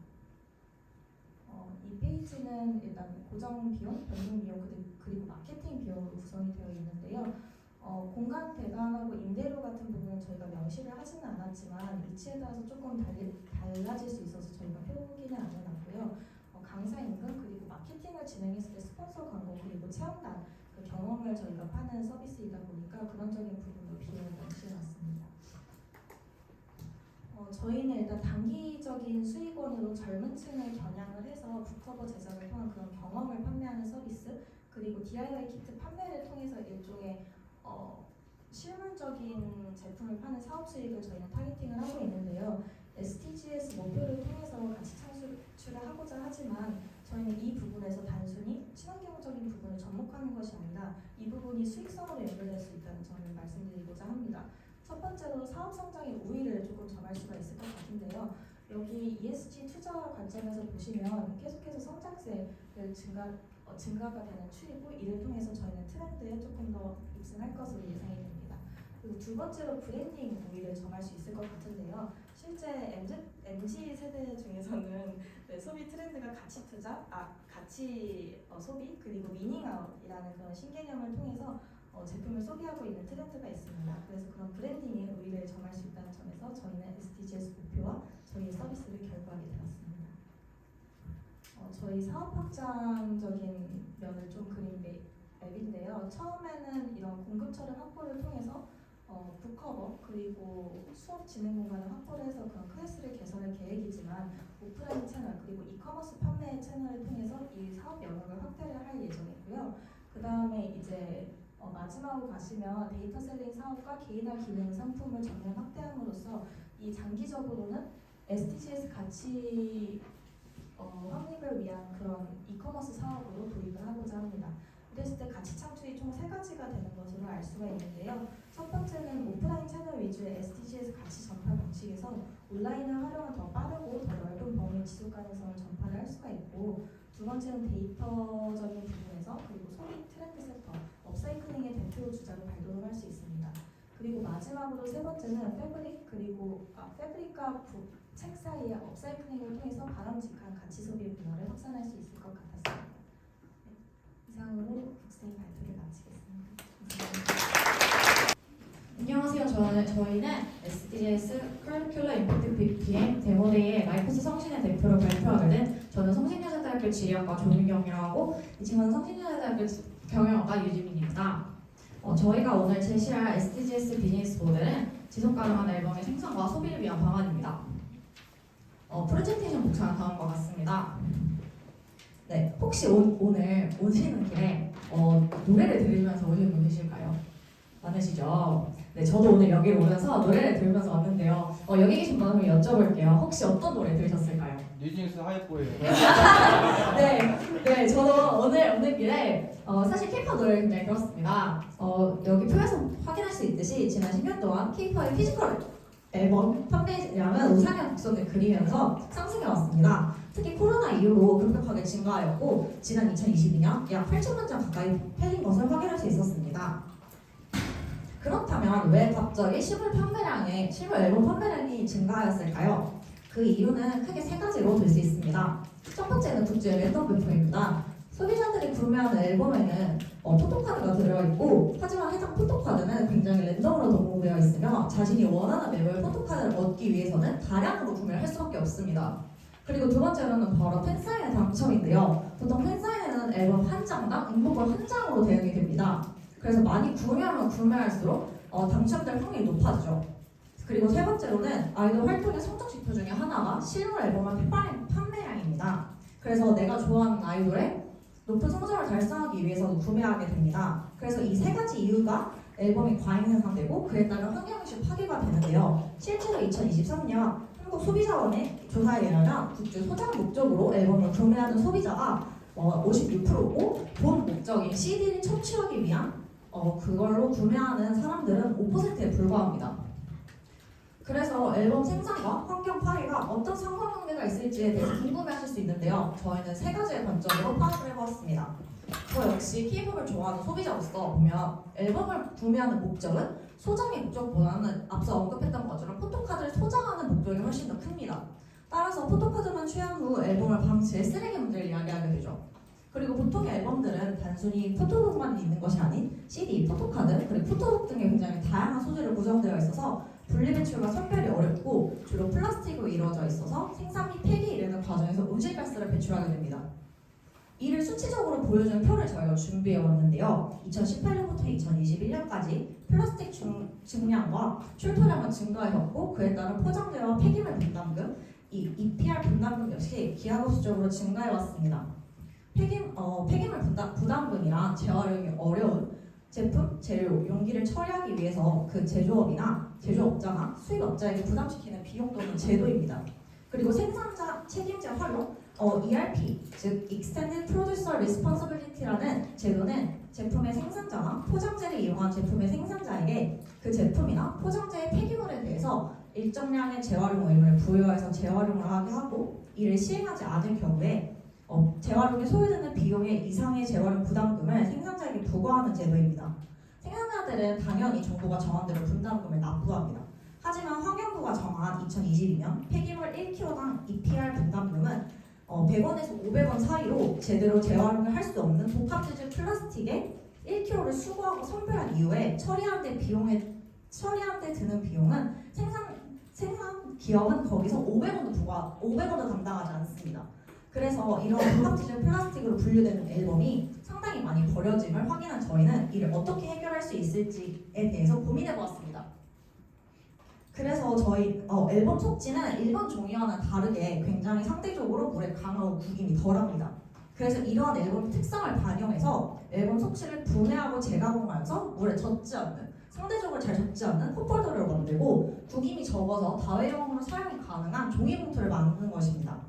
이 페이지는 일단 고정 비용, 변동 비용 그리고 마케팅 비용으로 구성이 되어 있는데요. 공간 배관하고 임대료 같은 부분은 저희가 명시를 하지는 않았지만 위치에 따라서 조금 달라질 수 있어서 저희가 표기는 안 해놨고요. 강사 임금 그리고 마케팅을 진행했을 때 스폰서 광고 그리고 체험단 그 경험을 저희가 파는 서비스이다 보니까 그런적인 부분도 비용을 명시해놨습니다. 저희는 일단 단기적인 수익원으로 젊은 층을 겨냥을 해서 북커버 제작을 통한 그런 경험을 판매하는 서비스 그리고 DIY 키트 판매를 통해서 일종의 실물적인 제품을 파는 사업 수익을 저희는 타겟팅을 하고 있는데요. SDGs 목표를 통해서 가치 창출을 하고자 하지만 저희는 이 부분에서 단순히 친환경적인 부분을 접목하는 것이 아니라 이 부분이 수익성으로 연결될 수 있다는 점을 말씀드리고자 합니다. 첫 번째로 사업 성장의 우위를 조금 점할 수가 있을 것 같은데요. 여기 ESG 투자 관점에서 보시면 계속해서 성장세를 증가가 되는 추이고 이를 통해서 저희는 트렌드에 조금 더 입증할 것으로 예상이 됩니다. 그리고 두 번째로 브랜딩 우위를 점할 수 있을 것 같은데요. 실제 MZ 세대 중에서는 소비 트렌드가 가치 투자, 가치 소비 그리고 미닝아웃이라는 그런 신개념을 통해서 제품을 소비하고 있는 트렌드가 있습니다. 그래서 그런 브랜딩의 우위를 점할 수 있다는 점에서 저희는 SDGs 목표와 저희의 서비스를 결부하게 되었습니다. 저희 사업 확장적인 면을 좀 그린 앱인데요. 처음에는 이런 공급처를 확보를 통해서 북커버 그리고 수업 진행 공간을 확보를 해서 그런 클래스를 개설할 계획이지만 오프라인 채널 그리고 이커머스 판매 채널을 통해서 이 사업 영역을 확대를 할 예정이고요. 그 다음에 이제 마지막으로 가시면 데이터 셀링 사업과 개인화 기능 상품을 전면 확대함으로써 이 장기적으로는 SDGs 가치 확립을 위한 그런 이커머스 사업으로 도입을 하고자 합니다. 그랬을 때 가치 창출이 총 3가지가 되는 것으로 알 수가 있는데요. 첫 번째는 오프라인 채널 위주의 SDGs 가치 전파 방식에서 온라인을 활용한 더 빠르고 더 넓은 범위의 지속 가능성을 전파를 할 수가 있고 두 번째는 데이터적인 부분에서 그리고 소비 트렌드 섹터, 업사이클링의 대표 주자로 발돋움을 할 수 있습니다. 그리고 마지막으로 세 번째는 패브릭과 책 사이의 업사이클링을 통해서 바람직한 가치 소비 문화를 확산할 수 있을 것 같았습니다. 네, 이상으로 학생 발표를 마치겠습니다. 감사합니다. 안녕하세요. 저희는 SDGs 커리큘러 임팩트 BPM 데모데이의 라이프스 성신의 대표로 발표하게 된 저는 성신여자대학교 지리학과 조민경이라고 하고 이 친구는 성신여자대학교 경영학과 유지민입니다. 저희가 오늘 제시할 SDGs 비즈니스 모델은 지속가능한 앨범의 생산과 소비를 위한 방안입니다. 프레젠테이션 복사는 다음과 같습니다. 네, 혹시 오늘 오시는 길에 노래를 들으면서 오시는 분 계실까요? 많으시죠? 네, 저도 오늘 여기 오면서 노래를 들으면서 왔는데요. 여기 계신 분 한번 여쭤볼게요. 혹시 어떤 노래 들으셨을까요? 뉴진스 하이포예요. 네, 저도 오늘 오는 길에 사실 K-pop 노래를 굉장히 들었습니다. 여기 표에서 확인할 수 있듯이 지난 10년 동안 K-pop의 피지컬 앨범 판매량은 우상향 곡선을 그리면서 상승해 왔습니다. 특히 코로나 이후로 급격하게 증가하였고 지난 2022년 약 8천만 장 가까이 팔린 것을 확인할 수 있었습니다. 그렇다면 왜 갑자기 실물 앨범 판매량이 증가하였을까요? 그 이유는 크게 3가지로 될 수 있습니다. 첫 번째는 국제 랜덤 배포입니다. 소비자들이 구매하는 앨범에는 포토카드가 들어있고 하지만 해당 포토카드는 굉장히 랜덤으로 동봉되어 있으며 자신이 원하는 앨범 포토카드를 얻기 위해서는 다량으로 구매를 할 수밖에 없습니다. 그리고 두 번째로는 바로 팬사인회 당첨인데요. 보통 팬사인회는 앨범 한 장당 응모권 한 장으로 대응이 됩니다. 그래서 많이 구매하면 구매할수록 당첨될 확률이 높아지죠. 그리고 세 번째로는 아이돌 활동의 성적 지표 중에 하나가 실물 앨범의 판매량입니다. 그래서 내가 좋아하는 아이돌의 높은 성적을 달성하기 위해서도 구매하게 됩니다. 그래서 이 3가지 이유가 앨범이 과잉 생산되고 그에 따른 환경이슈 파괴가 되는데요. 실제로 2023년 한국 소비자원의 조사에 의하면 굿즈 소장 목적으로 앨범을 구매하는 소비자가 56%고 본 목적인 CD를 첨취하기 위한 그걸로 구매하는 사람들은 5%에 불과합니다. 그래서 앨범 생산과 환경 파괴가 어떤 상관관계가 있을지에 대해서 궁금해하실 수 있는데요. 저희는 3가지의 관점으로 파악을 해보았습니다. 저 역시 K-팝을 좋아하는 소비자로서 보면 앨범을 구매하는 목적은 소장의 목적보다는 앞서 언급했던 것처럼 포토카드를 소장하는 목적이 훨씬 더 큽니다. 따라서 포토카드만 취한 후 앨범을 방치해 쓰레기 문제를 이야기하게 되죠. 그리고 보통의 앨범들은 단순히 포토북만 있는 것이 아닌 CD, 포토카드, 그리고 포토북 등의 굉장히 다양한 소재로 구성되어 있어서 분리배출과 선별이 어렵고 주로 플라스틱으로 이루어져 있어서 생산 및 폐기 이르는 과정에서 온실가스를 배출하게 됩니다. 이를 수치적으로 보여주는 표를 저희가 준비해 왔는데요. 2018년부터 2021년까지 플라스틱 증량과 출토량은 증가해왔고 그에 따른 포장재와 폐기물 분담금, 이 EPR 분담금 역시 기하급수적으로 증가해왔습니다. 폐기물 부담금이란 재활용이 어려운 제품, 재료, 용기를 처리하기 위해서 그 제조업이나 제조업자나 수입업자에게 부담시키는 비용 또는 제도입니다. 그리고 생산자 책임제 활용, ERP, 즉 Extended Producer Responsibility라는 제도는 제품의 생산자나 포장재를 이용한 제품의 생산자에게 그 제품이나 포장재의 폐기물에 대해서 일정량의 재활용 의무를 부여해서 재활용을 하게 하고 이를 시행하지 않을 경우에 재활용에 소요되는 비용의 이상의 재활용 부담금을 생산자에게 부과하는 제도입니다. 생산자들은 당연히 정부가 정한 대로 분담금을 납부합니다. 하지만 환경부가 정한 2022년 폐기물 1kg당 EPR 분담금은 100원에서 500원 사이로 제대로 재활용을 할 수 없는 복합재질 플라스틱에 1kg를 수거하고 선별한 이후에 처리하는 데 드는 비용은 생산 기업은 거기서 500원도 감당하지 않습니다. 그래서 이런 복합재질 플라스틱으로 분류되는 앨범이 상당히 많이 버려짐을 확인한 저희는 이를 어떻게 해결할 수 있을지에 대해서 고민해 보았습니다. 그래서 저희 앨범 속지는 일반 종이와는 다르게 굉장히 상대적으로 물에 강하고 구김이 덜합니다. 그래서 이러한 앨범 특성을 반영해서 앨범 속지를 분해하고 재가공하여서 물에 젖지 않는, 상대적으로 잘 젖지 않는 컵홀더를 만들고 구김이 적어서 다회용으로 사용이 가능한 종이 봉투를 만드는 것입니다.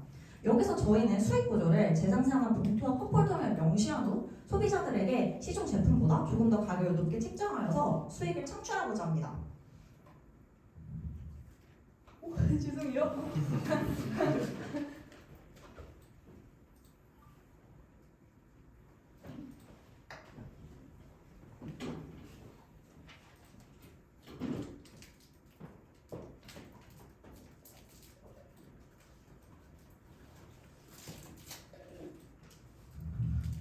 여기서 저희는 수익 구조를 재생산한 봉투와 컵홀더를 명시한 후 소비자들에게 시중 제품보다 조금 더 가격을 높게 책정하여서 수익을 창출하고자 합니다. 죄송해요.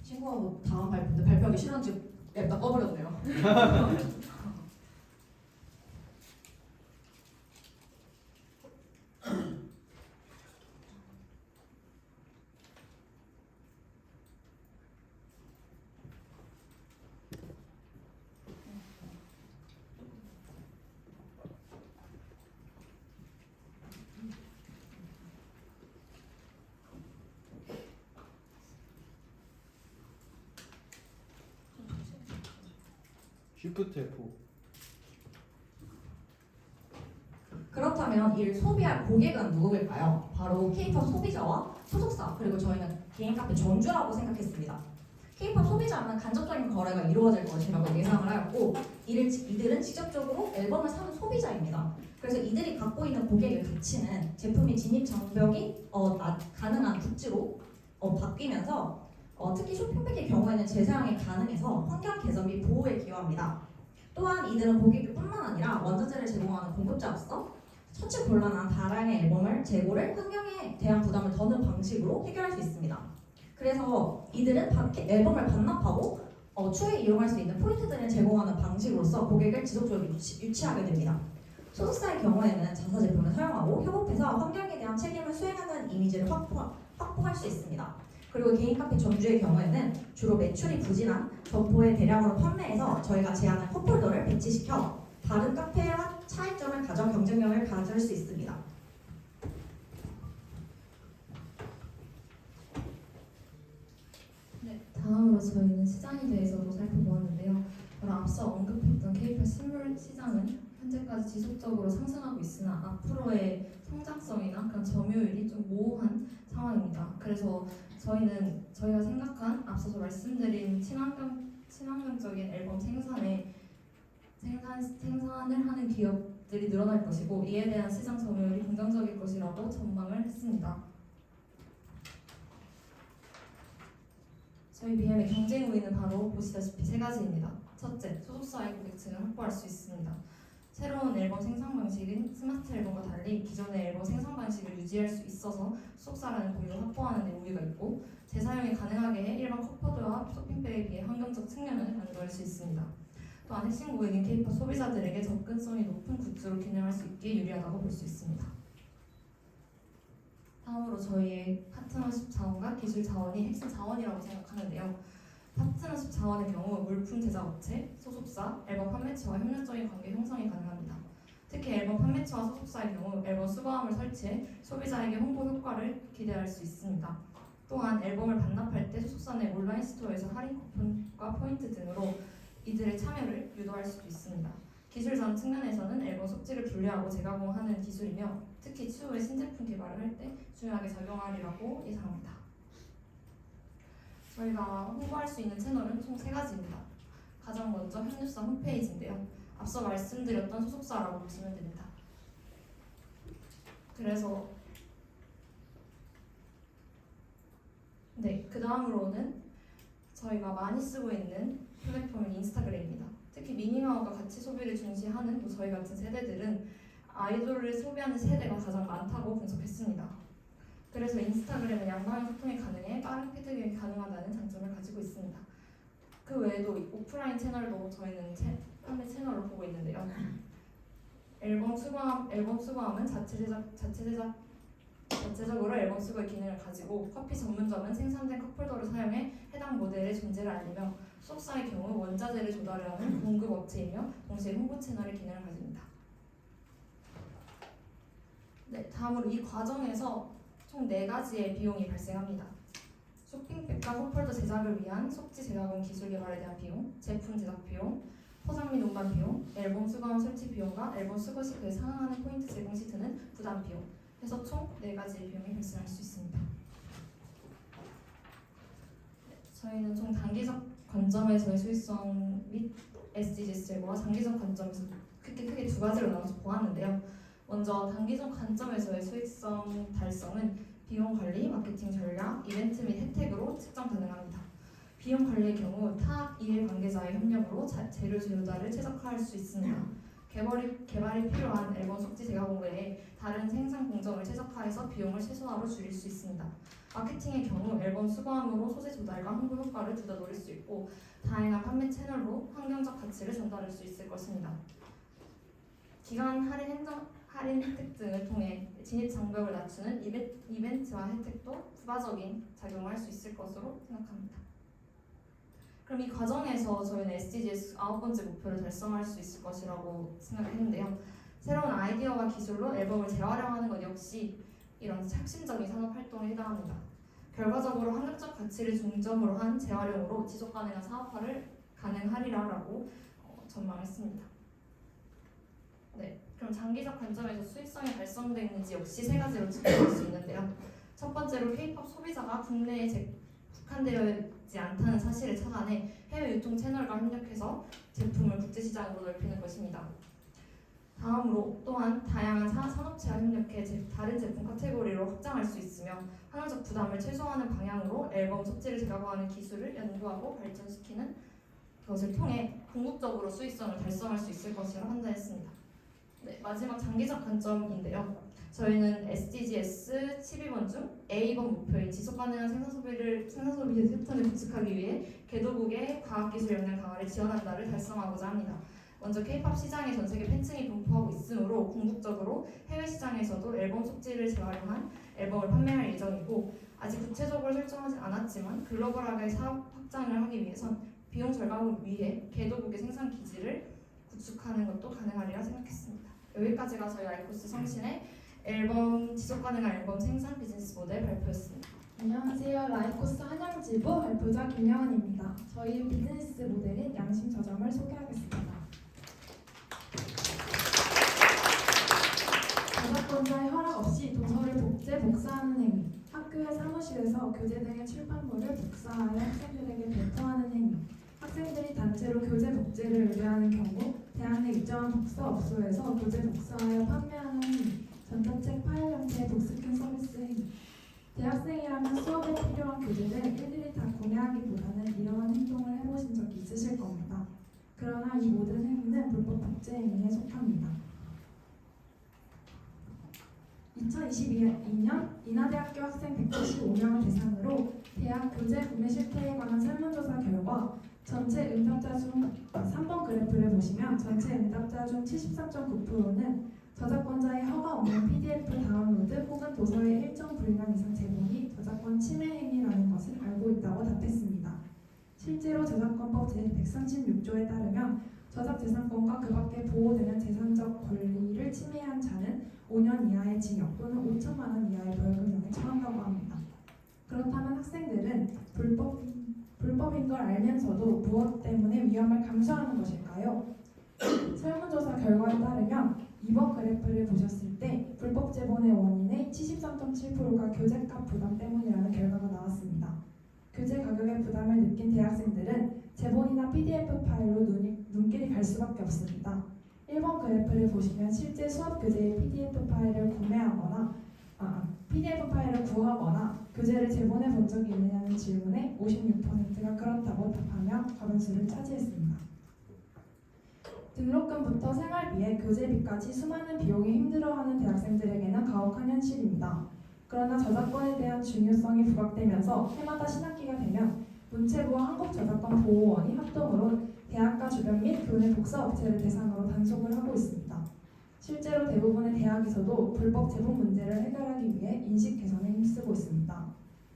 친구가 뭐 다음 발표하기 싫은지 냅다 꺼버렸네요. Shift F. 그렇다면 이를 소비할 고객은 누구일까요? 바로 K-pop 소비자와 소속사 그리고 저희는 개인 카페 전주라고 생각했습니다. K-pop 소비자는 간접적인 거래가 이루어질 것이라고 예상을 하였고 이들은 직접적으로 앨범을 사는 소비자입니다. 그래서 이들이 갖고 있는 고객의 가치는 제품의 진입 장벽이 가능한 굿즈로 바뀌면서 특히 쇼핑백의 경우에는 재사용이 가능해서 환경 개선 및 보호에 기여합니다. 또한 이들은 고객뿐만 아니라 원자재를 제공하는 공급자로서 처치 곤란한 다량의 재고를 환경에 대한 부담을 더는 방식으로 해결할 수 있습니다. 그래서 이들은 앨범을 반납하고 추후에 이용할 수 있는 포인트들을 제공하는 방식으로서 고객을 지속적으로 유치하게 됩니다. 소속사의 경우에는 자사 제품을 사용하고 협업해서 환경에 대한 책임을 수행하는 이미지를 확보할 수 있습니다. 그리고 개인 카페 전주의 경우에는 주로 매출이 부진한 점포에 대량으로 판매해서 저희가 제안한 컵홀더를 배치시켜 다른 카페와 차이점을 가져 경쟁력을 가질 수 있습니다. 다음으로 저희는 시장에 대해서도 살펴보았는데요. 바로 앞서 언급했던 K-pop 실물 시장은 현재까지 지속적으로 상승하고 있으나 앞으로의 성장성이나 그런 점유율이 좀 모호한 상황입니다. 그래서 저희가 생각한 앞서서 말씀드린 친환경적인 앨범 생산을 하는 기업들이 늘어날 것이고 이에 대한 시장 점유율이 긍정적일 것이라고 전망을 했습니다. 저희 BM의 경쟁 우위는 바로 보시다시피 세 가지입니다. 첫째, 소속사의 고객층을 확보할 수 있습니다. 새로운 앨범 생산 방식은 스마트 앨범과 달리 기존의 앨범 생산 방식을 유지할 수 있어서 소속사라는 고유를 확보하는 데 우위가 있고 재사용이 가능하게 해 일반 컵보드와 쇼핑백에 비해 환경적 측면을 강조할 수 있습니다. 또한 핵심 고객인 K-pop 소비자들에게 접근성이 높은 굿즈로 기능할 수 있게 유리하다고 볼 수 있습니다. 다음으로 저희의 파트너십 자원과 기술 자원이 핵심 자원이라고 생각하는데요. 파트너십 자원의 경우 물품 제작 업체, 소속사, 앨범 판매처와 협력적인 관계 형성이 가능합니다. 특히 앨범 판매처와 소속사의 경우 앨범 수거함을 설치해 소비자에게 홍보 효과를 기대할 수 있습니다. 또한 앨범을 반납할 때 소속사 내 온라인 스토어에서 할인 쿠폰과 포인트 등으로 이들의 참여를 유도할 수도 있습니다. 기술 자원 측면에서는 앨범 속지를 분리하고 재가공하는 기술이며 특히 추후에 신제품 개발을 할 때 중요하게 작용하리라고 예상합니다. 저희가 홍보할 수 있는 채널은 총 3가지입니다. 가장 먼저 현유사 홈페이지인데요. 앞서 말씀드렸던 소속사라고 보시면 됩니다. 그래서 그 다음으로는 저희가 많이 쓰고 있는 플랫폼은 인스타그램입니다. 특히 미니마우가 가치 소비를 중시하는 저희 같은 세대들은 아이돌을 소비하는 세대가 가장 많다고 분석했습니다. 그래서 인스타그램은 양방향 소통이 가능해 빠른 피드백이 가능하다는 장점을 가지고 있습니다. 그 외에도 오프라인 채널도 저희는 판매 채널로 보고 있는데요. 앨범 수거함은 자체적으로 앨범 수거의 기능을 가지고 커피 전문점은 생산된 컵홀더를 사용해 해당 모델의 존재를 알리며 소속사의 경우 원자재를 조달하는 공급 업체이며 동시에 홍보 채널의 기능을 가집니다. 다음으로 이 과정에서 총 4가지의 비용이 발생합니다. 쇼핑백과 컵홀더 제작을 위한 속지 제작원 기술 개발에 대한 비용, 제품 제작 비용, 포장 및 운반 비용, 앨범 수거함 설치 비용과 앨범 수거 시 그에 상응하는 포인트 제공 시 드는 부담 비용 해서 총 4가지의 비용이 발생할 수 있습니다. 저희는 총 단기적 관점에서의 수익성 및 SDGs 제고와 장기적 관점에서 크게 2가지로 나눠서 보았는데요. 먼저 단기적 관점에서의 수익성 달성은 비용 관리, 마케팅 전략, 이벤트 및 혜택으로 측정 가능합니다. 비용 관리의 경우 타 이해 관계자의 협력으로 재료 조달을 최적화할 수 있습니다. 개발이 필요한 앨범 속지 제가공 외에 다른 생산 공정을 최적화해서 비용을 최소화로 줄일 수 있습니다. 마케팅의 경우 앨범 수거함으로 소재 조달과 홍보 효과를 둘 다 노릴 수 있고 다양한 판매 채널로 환경적 가치를 전달할 수 있을 것입니다. 기간 할인 혜택 등을 통해 진입 장벽을 낮추는 이벤트와 혜택도 부가적인 작용을 할 수 있을 것으로 생각합니다. 그럼 이 과정에서 저희는 SDGs 9번째 목표를 달성할 수 있을 것이라고 생각했는데요. 새로운 아이디어와 기술로 앨범을 재활용하는 것 역시 이런 핵심적인 산업 활동에 해당합니다. 결과적으로 환경적 가치를 중점으로 한 재활용으로 지속 가능한 사업화를 가능하리라고 전망했습니다. 그럼 장기적 관점에서 수익성이 달성되는지 역시 3가지로 측정할 수 있는데요. 첫 번째로 K-pop 소비자가 국내에 국한되어 있지 않다는 사실을 찾아내 해외 유통 채널과 협력해서 제품을 국제시장으로 넓히는 것입니다. 다음으로 또한 다양한 산업체와 협력해 다른 제품 카테고리로 확장할 수 있으며 환경적 부담을 최소화하는 방향으로 앨범 속지를 제가공하는 기술을 연구하고 발전시키는 것을 통해 궁극적으로 수익성을 달성할 수 있을 것이라 판단했습니다. 마지막 장기적 관점인데요. 저희는 SDGs 12번 중 A번 목표인 지속가능한 생산소비 패턴을 구축하기 위해 개도국의 과학기술 역량 강화를 지원한다를 달성하고자 합니다. 먼저 K-pop 시장에 전 세계 팬층이 분포하고 있으므로 궁극적으로 해외 시장에서도 앨범 속지를 재활용한 앨범을 판매할 예정이고 아직 구체적으로 설정하지 않았지만 글로벌하게 사업 확장을 하기 위해선 비용 절감을 위해 개도국의 생산 기지를 구축하는 것도 가능하리라 생각했습니다. 여기까지가 저희 아이코스 성신의 지속가능한 앨범 생산 비즈니스 모델 발표였습니다. 안녕하세요. 라이코스 한양지부 발표자 김영은입니다. 저희 비즈니스 모델인 양심 저점을 소개하겠습니다. 저작권자의 허락 없이 도서를 복제, 복사하는 행위, 학교의 사무실에서 교재 등의 출판물을 복사하여 학생들에게 배포하는 행위, 학생들이 단체로 교재 복제를 의뢰하는 경우 대학 내 일정한 독서업소에서 교재 복사하여 판매하는 행위, 전자책 파일 형태의 독스캔 서비스 행위. 대학생이라면 수업에 필요한 교재를 일일이 다 구매하기보다는 이러한 행동을 해보신 적이 있으실 겁니다. 그러나 이 모든 행위는 불법 복제 행위에 속합니다. 2022년 인하대학교 학생 175명을 대상으로 대학 교재 구매 실태에 관한 설문조사 결과 전체 응답자 중 3번 그래프를 보시면 전체 응답자 중 73.9%는 저작권자의 허가 없는 PDF 다운로드 혹은 도서의 일정 분량 이상 제본이 저작권 침해 행위라는 것을 알고 있다고 답했습니다. 실제로 저작권법 제136조에 따르면 저작재산권과 그 밖에 보호되는 재산적 권리를 침해한 자는 5년 이하의 징역 또는 5천만 원 이하의 벌금형에 처한다고 합니다. 그렇다면 학생들은 불법인 걸 알면서도 무엇 때문에 위험을 감수하는 것일까요? 설문조사 결과에 따르면 이번 그래프를 보셨을 때 불법 제본의 원인의 73.7%가 교재값 부담 때문이라는 결과가 나왔습니다. 교재 가격의 부담을 느낀 대학생들은 제본이나 PDF 파일로 눈길이 갈 수밖에 없습니다. 1번 그래프를 보시면 실제 수업 교재의 PDF 파일을 구하거나 교재를 제본해 본 적이 있느냐는 질문에 56%가 그렇다고 답하며 과반수를 차지했습니다. 등록금부터 생활비에 교재비까지 수많은 비용이 힘들어하는 대학생들에게는 가혹한 현실입니다. 그러나 저작권에 대한 중요성이 부각되면서 해마다 신학기가 되면 문체부와 한국저작권보호원이 합동으로 대학가 주변 및 교내 복사업체를 대상으로 단속을 하고 있습니다. 실제로 대부분의 대학에서도 불법 제본 문제를 해결하기 위해 인식 개선에 힘쓰고 있습니다.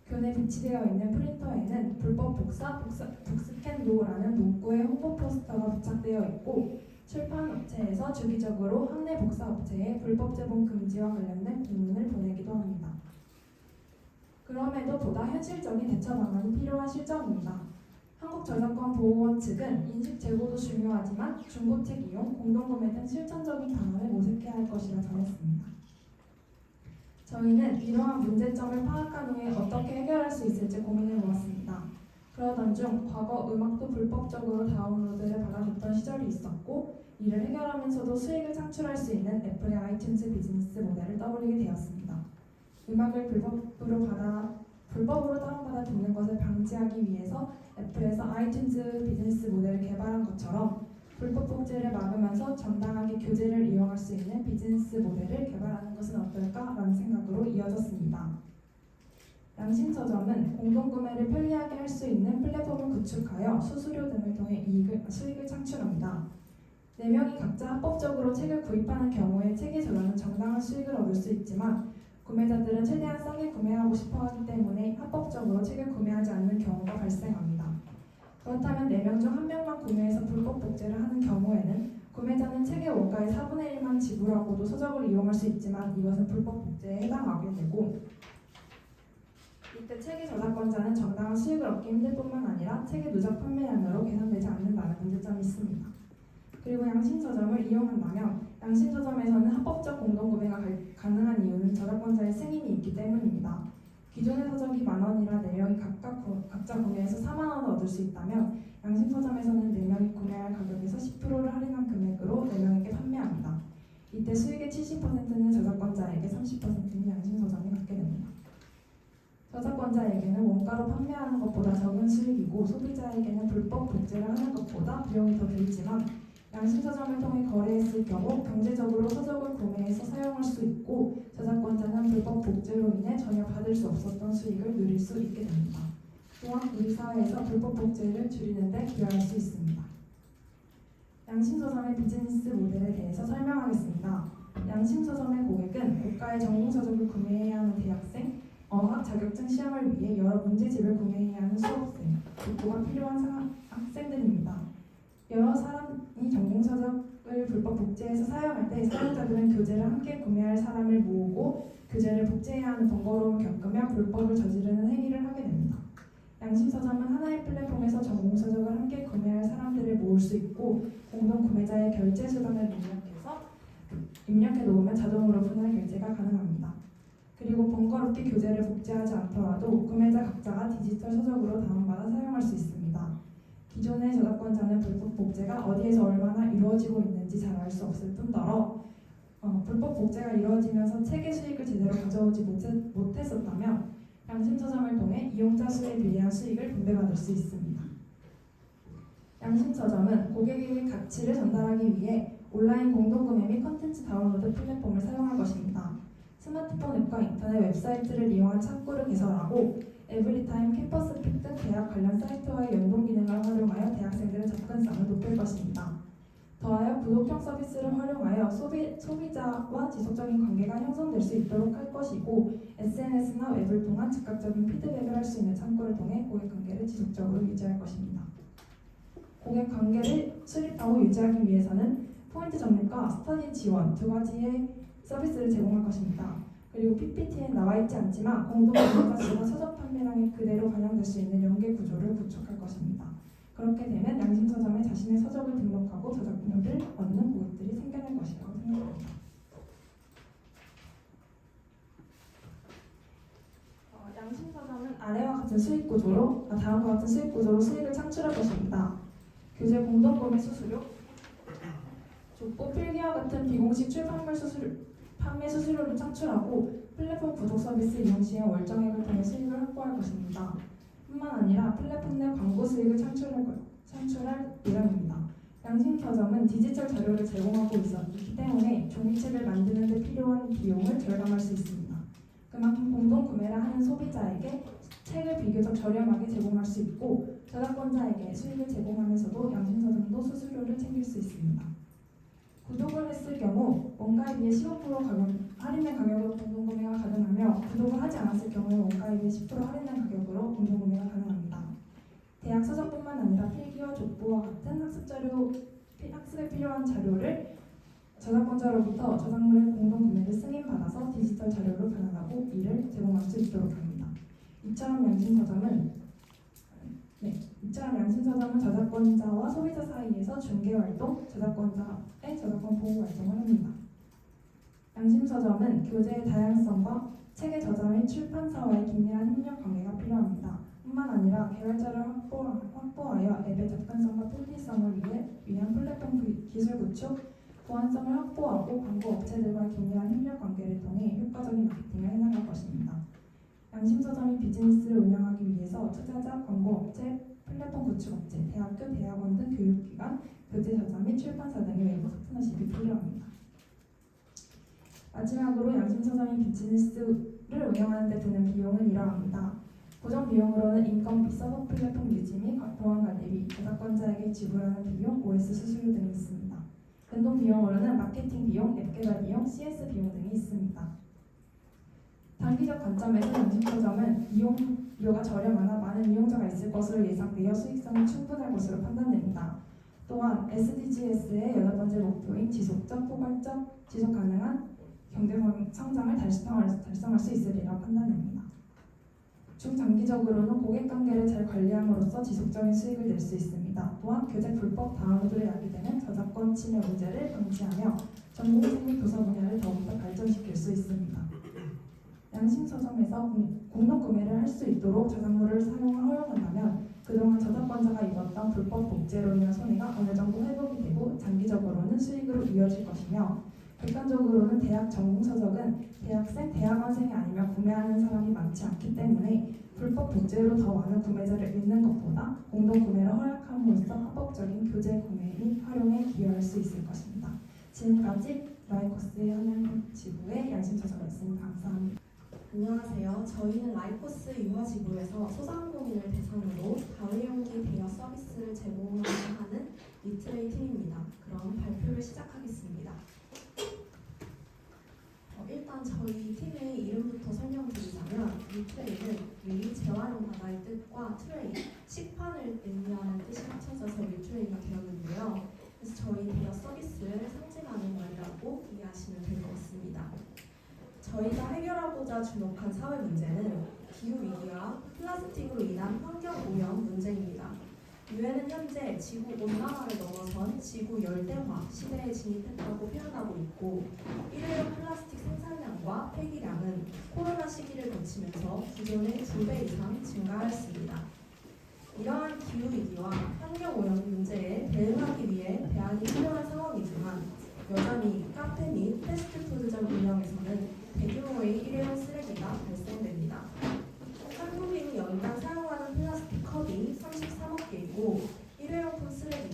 교내 비치되어 있는 프린터에는 불법 북스캔도라는 문구의 홍보 포스터가 부착되어 있고 출판업체에서 주기적으로 학내 복사업체에 불법 제본 금지와 관련된 공문을 보내기도 합니다. 그럼에도 보다 현실적인 대처 방안이 필요한 실정입니다. 한국저작권보호원 측은 인식 제고도 중요하지만 중고책 이용, 공동구매 등 실천적인 방안을 모색해야 할 것이라 전했습니다. 저희는 이러한 문제점을 파악한 후에 어떻게 해결할 수 있을지 고민해 보았습니다. 그러던 중 과거 음악도 불법적으로 다운로드를 받아줬던 시절이 있었고 이를 해결하면서도 수익을 창출할 수 있는 애플의 아이튠즈 비즈니스 모델을 떠올리게 되었습니다. 음악을 불법으로 다운받아 듣는 것을 방지하기 위해서 애플에서 아이튠즈 비즈니스 모델을 개발한 것처럼 불법 복제를 막으면서 정당하게 교재를 이용할 수 있는 비즈니스 모델을 개발하는 것은 어떨까라는 생각으로 이어졌습니다. 양심서점은 공동구매를 편리하게 할 수 있는 플랫폼을 구축하여 수수료 등을 통해 수익을 창출합니다. 4명이 각자 합법적으로 책을 구입하는 경우에 책의 저자는 정당한 수익을 얻을 수 있지만 구매자들은 최대한 싸게 구매하고 싶어 하기 때문에 합법적으로 책을 구매하지 않는 경우가 발생합니다. 그렇다면 4명 중 1명만 구매해서 불법 복제를 하는 경우에는 구매자는 책의 원가의 4분의 1만 지불하고도 서적을 이용할 수 있지만 이것은 불법 복제에 해당하게 되고 이때 책의 저작권자는 정당한 수익을 얻기 힘들 뿐만 아니라 책의 누적 판매량으로 계산되지 않는다는 문제점이 있습니다. 그리고 양심서점을 이용한다면 양심서점에서는 합법적 공동구매가 가능한 이유는 저작권자의 승인이 있기 때문입니다. 기존의 서적이 만원이라 4명이 각자 구매해서 4만원을 얻을 수 있다면 양심서점에서는 4명이 구매할 가격에서 10%를 할인한 금액으로 4명에게 판매합니다. 이때 수익의 70%는 저작권자에게 30%는 양심서점이 갖게 됩니다. 저작권자에게는 원가로 판매하는 것보다 적은 수익이고 소비자에게는 불법 복제를 하는 것보다 비용이 더 들지만 양심서점을 통해 거래했을 경우 경제적으로 서적을 구매해서 사용할 수 있고 저작권자는 불법 복제로 인해 전혀 받을 수 없었던 수익을 누릴 수 있게 됩니다. 또한 우리 사회에서 불법 복제를 줄이는 데 기여할 수 있습니다. 양심서점의 비즈니스 모델에 대해서 설명하겠습니다. 양심서점의 고객은 고가의 전공서적을 구매해야 하는 대학생, 어학 자격증 시험을 위해 여러 문제집을 구매해야 하는 수업생, 독보가 필요한 학생들입니다. 여러 사람이 전공서적을 불법 복제해서 사용할 때 사용자들은 교재를 함께 구매할 사람을 모으고 교재를 복제해야 하는 번거로움을 겪으며 불법을 저지르는 행위를 하게 됩니다. 양심서점은 하나의 플랫폼에서 전공서적을 함께 구매할 사람들을 모을 수 있고 공동 구매자의 결제 수단을 입력해 놓으면 자동으로 분할 결제가 가능합니다. 그리고 번거롭게 교재를 복제하지 않더라도 구매자 각자가 디지털 서적으로 다운받아 사용할 수 있습니다. 기존의 저작권자는 불법 복제가 어디에서 얼마나 이루어지고 있는지 잘 알 수 없을 뿐더러 불법 복제가 이루어지면서 책의 수익을 제대로 가져오지 못했었다면 양심서점을 통해 이용자 수에 비례한 수익을 분배받을 수 있습니다. 양심서점은 고객에게 가치를 전달하기 위해 온라인 공동구매 및 컨텐츠 다운로드 플랫폼을 사용할 것입니다. 스마트폰 앱과 인터넷 웹사이트를 이용한 창구를 개설하고 에브리타임, 캠퍼스픽 등 대학 관련 사이트와의 연동 기능을 활용하여 대학생들의 접근성을 높일 것입니다. 더하여 구독형 서비스를 활용하여 소비자와 지속적인 관계가 형성될 수 있도록 할 것이고 SNS나 웹을 통한 즉각적인 피드백을 할 수 있는 창구를 통해 고객 관계를 지속적으로 유지할 것입니다. 고객 관계를 수립하고 유지하기 위해서는 포인트 적립과 스터디 지원 두 가지의 서비스를 제공할 것입니다. 그리고 PPT에 나와 있지 않지만 공동구매가 수가 서적 판매량에 그대로 반영될 수 있는 연계 구조를 구축할 것입니다. 그렇게 되면 양심서점에 자신의 서적을 등록하고 저작권료를 얻는 고객들이 생겨날 것이라고 생각합니다. 양심서점은 아래와 같은 수익 구조로 다음과 같은 수익 구조로 수익을 창출할 것입니다. 교재 공동구매 수수료, 족보 필기와 같은 비공식 출판물 수수료, 판매 수수료를 창출하고 플랫폼 구독 서비스 이용 시에 월정액을 통해 수익을 확보할 것입니다. 뿐만 아니라 플랫폼 내 광고 수익을 창출할 예정입니다. 양심서점은 디지털 자료를 제공하고 있기 때문에 종이책을 만드는 데 필요한 비용을 절감할 수 있습니다. 그만큼 공동구매를 하는 소비자에게 책을 비교적 저렴하게 제공할 수 있고 저작권자에게 수익을 제공하면서도 양심서점도 수수료를 챙길 수 있습니다. 구독을 했을 경우 원가에 비해 15% 할인된 가격으로 공동구매가 가능하며 구독을 하지 않았을 경우에 원가에 비해 10% 할인된 가격으로 공동구매가 가능합니다. 대학 서적뿐만 아니라 필기와 족보와 같은 학습에 필요한 자료를 저작권자로부터 저작물의 공동구매를 승인받아서 디지털 자료로 변환하고 이를 제공할 수 있도록 합니다. 이처럼 양심서점은 저작권자와 소비자 사이에서 중개활동, 저작권자의 저작권 보호 활동을 합니다. 양심서점은 교재의 다양성과 책의 저자 및 출판사와의 긴밀한 협력 관계가 필요합니다. 뿐만 아니라 개발자를 확보하여 앱의 접근성과 편리성을 위한 플랫폼 기술 구축, 보안성을 확보하고 광고 업체들과의 긴밀한 협력 관계를 통해 효과적인 마케팅을 해나갈 것입니다. 양심서점이 비즈니스를 운영하기 위해서 투자자, 광고업체, 플랫폼 구축업체, 대학교, 대학원 등 교육기관, 교재 저자 및 출판사 등의 외부 파트너십이 필요합니다. 마지막으로 양심서점이 비즈니스를 운영하는 데 드는 비용은 이러합니다. 고정 비용으로는 인건비, 서버 플랫폼 유지 및 보안 관리비, 저작권자에게 지불하는 비용, OS 수수료 등이 있습니다. 변동 비용으로는 마케팅 비용, 앱 개발 비용, CS 비용 등이 있습니다. 단기적 관점에서 양심서점은 이용료가 저렴하나 많은 이용자가 있을 것으로 예상되어 수익성이 충분할 것으로 판단됩니다. 또한 SDGs의 8번째 목표인 지속적, 포괄적, 지속 가능한 경제 성장을 달성할 수 있으리라 판단됩니다. 중장기적으로는 고객 관계를 잘 관리함으로써 지속적인 수익을 낼 수 있습니다. 또한 교재 불법 다운로드를 야기되는 저작권 침해 문제를 방지하며 전공책 및 도서 분야를 더욱더 발전시킬 수 있습니다. 양심서점에서 공동구매를 할 수 있도록 저작물을 사용을 허용한다면 그동안 저작권자가 입었던 불법 복제로 인한 손해가 어느 정도 회복이 되고 장기적으로는 수익으로 이어질 것이며 객관적으로는 대학 전공서적은 대학생, 대학원생이 아니면 구매하는 사람이 많지 않기 때문에 불법 복제로 더 많은 구매자를 잃는 것보다 공동구매를 허락함으로써 합법적인 교재 구매 및 활용에 기여할 수 있을 것입니다. 지금까지 라이코스의 한양지부의 양심서점이었습니다. 감사합니다. 안녕하세요. 저희는 라이코스 유아지부에서 소상공인을 대상으로 가을용기 대여 서비스를 제공하는 리트레이 팀입니다. 그럼 발표를 시작하겠습니다. 일단 저희 팀의 이름부터 설명드리자면 리트레이는 유리, 재활용 바다의 뜻과 트레이, 식판을 의미하는 뜻이 합쳐져서 리트레이가 되었는데요. 그래서 저희 대여 서비스를 상징하는 말이라고 이해하시면 될 것 같습니다. 저희가 해결하고자 주목한 사회 문제는 기후위기와 플라스틱으로 인한 환경오염 문제입니다. 유엔은 현재 지구 온난화를 넘어선 지구 열대화 시대에 진입했다고 표현하고 있고 일회용 플라스틱 생산량과 폐기량은 코로나 시기를 거치면서 기존의 2배 이상 증가하였습니다. 이러한 기후위기와 환경오염 문제에 대응하기 위해 대안이 필요한 상황이지만 여전히 카페 및 패스트푸드점 운영에서는 대규모의 일회용 쓰레기가 발생됩니다. 한국인이 연간 사용하는 플라스틱 컵이 33억 개이고 일회용품 쓰레기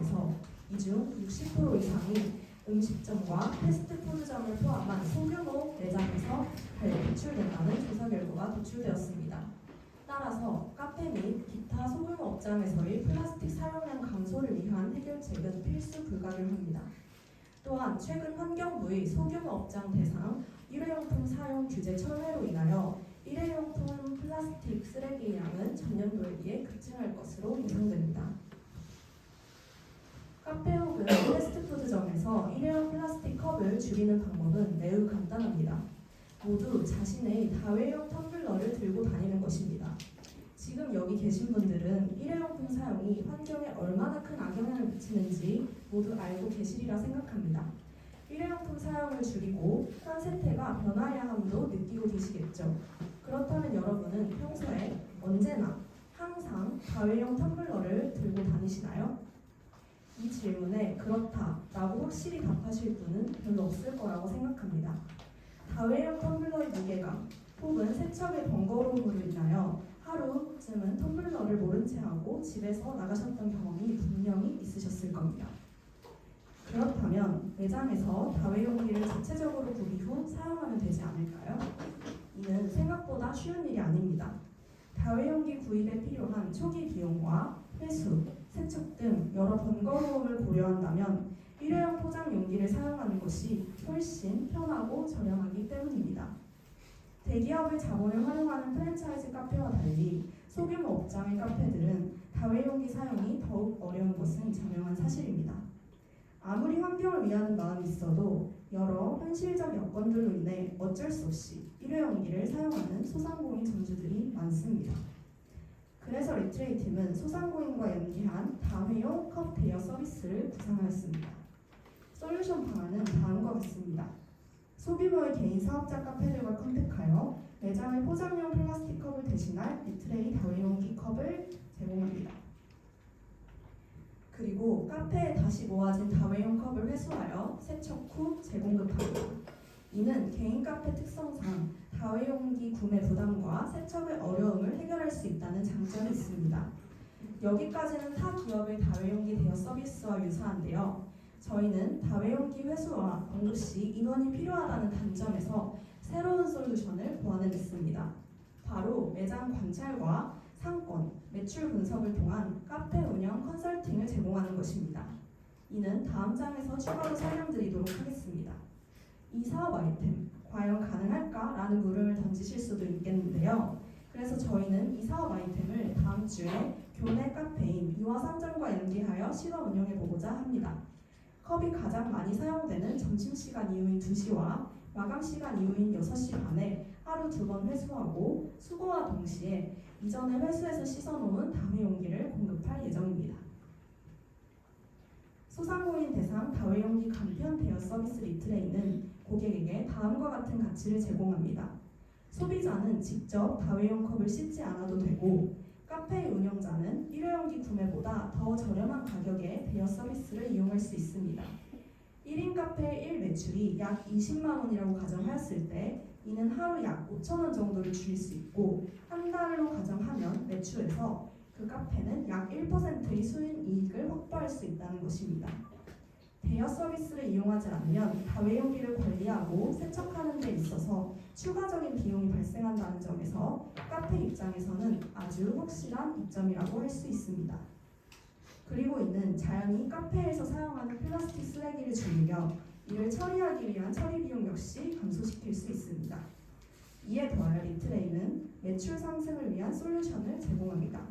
대해서 이 중 60% 이상이 음식점과 패스트푸드점을 포함한 소규모 매장에서 배출된다는 조사 결과가 도출되었습니다. 따라서 카페 및 기타 소규모 업장에서의 플라스틱 사용량 감소를 위한 해결책은 필수 불가결합니다. 또한 최근 환경부의 소규모 업장 대상 일회용품 사용 규제 철회로 인하여 일회용품 플라스틱 쓰레기량은 전년도에 비해 급증할 것으로 예상됩니다. 카페 혹은 패스트푸드점에서 일회용 플라스틱 컵을 줄이는 방법은 매우 간단합니다. 모두 자신의 다회용 텀블러를 들고 다니는 것입니다. 지금 여기 계신 분들은 일회용품 사용이 환경에 얼마나 큰 악영향을 미치는지 모두 알고 계시리라 생각합니다. 일회용품 사용을 줄이고 현 세태가 변화해야 함도 느끼고 계시겠죠. 그렇다면 여러분은 평소에 언제나 항상 다회용 텀블러를 들고 다니시나요? 이 질문에 그렇다라고 확실히 답하실 분은 별로 없을 거라고 생각합니다. 다회용 텀블러의 무게감 혹은 세척의 번거로움으로 인하여 하루쯤은 텀블러를 모른 채 하고 집에서 나가셨던 경험이 분명히 있으셨을 겁니다. 그렇다면 매장에서 다회용기를 자체적으로 구비 후 사용하면 되지 않을까요? 이는 생각보다 쉬운 일이 아닙니다. 다회용기 구입에 필요한 초기 비용과 회수, 세척 등 여러 번거로움을 고려한다면 일회용 포장 용기를 사용하는 것이 훨씬 편하고 저렴하기 때문입니다. 대기업의 자본을 활용하는 프랜차이즈 카페와 달리 소규모 업장의 카페들은 다회용기 사용이 더욱 어려운 것은 자명한 사실입니다. 아무리 환경을 위하는 마음이 있어도 여러 현실적 여건들로 인해 어쩔 수 없이 일회용기를 사용하는 소상공인 점주들이 많습니다. 그래서 리트레이 팀은 소상공인과 연계한 다회용 컵 대여 서비스를 구상하였습니다. 솔루션 방안은 다음과 같습니다. 소규모의 개인 사업자 카페들과 컨택하여 매장의 포장용 플라스틱 컵을 대신할 리트레이 다회용기 컵을 제공합니다. 그리고 카페에 다시 모아진 다회용 컵을 회수하여 세척 후 재공급합니다. 이는 개인 카페 특성상 다회용기 구매 부담과 세척의 어려움을 해결할 수 있다는 장점이 있습니다. 여기까지는 타 기업의 다회용기 대여 서비스와 유사한데요. 저희는 다회용기 회수와 공급 시 인원이 필요하다는 단점에서 새로운 솔루션을 고안해냈습니다. 바로 매장 관찰과 상권, 매출 분석을 통한 카페 운영 컨설팅을 제공하는 것입니다. 이는 다음 장에서 추가로 설명드리도록 하겠습니다. 이 사업 아이템 과연 가능할까? 라는 물음을 던지실 수도 있겠는데요. 그래서 저희는 이 사업 아이템을 다음 주에 교내 카페인 이화상점과 연계하여 실험 운영해보고자 합니다. 컵이 가장 많이 사용되는 점심시간 이후인 2시와 마감시간 이후인 6시 반에 하루 2번 회수하고 수거와 동시에 이전에 회수해서 씻어놓은 다회용기를 공급할 예정입니다. 소상공인 대상 다회용기 간편 대여 서비스 리트레이는 고객에게 다음과 같은 가치를 제공합니다. 소비자는 직접 다회용 컵을 씻지 않아도 되고 카페 운영자는 일회용기 구매보다 더 저렴한 가격에 대여 서비스를 이용할 수 있습니다. 1인 카페 1 매출이 약 20만 원이라고 가정하였을 때 이는 하루 약 5천 원 정도를 줄일 수 있고 한 달로 가정하면 매출에서 그 카페는 약 1%의 수익 이익을 확보할 수 있다는 것입니다. 대여 서비스를 이용하지 않으면 다회용기를 관리하고 세척하는 데 있어서 추가적인 비용이 발생한다는 점에서 카페 입장에서는 아주 확실한 이점이라고 할 수 있습니다. 그리고 이는 자연히 카페에서 사용하는 플라스틱 쓰레기를 줄이며 이를 처리하기 위한 처리 비용 역시 감소시킬 수 있습니다. 이에 더하여 리트레이는 매출 상승을 위한 솔루션을 제공합니다.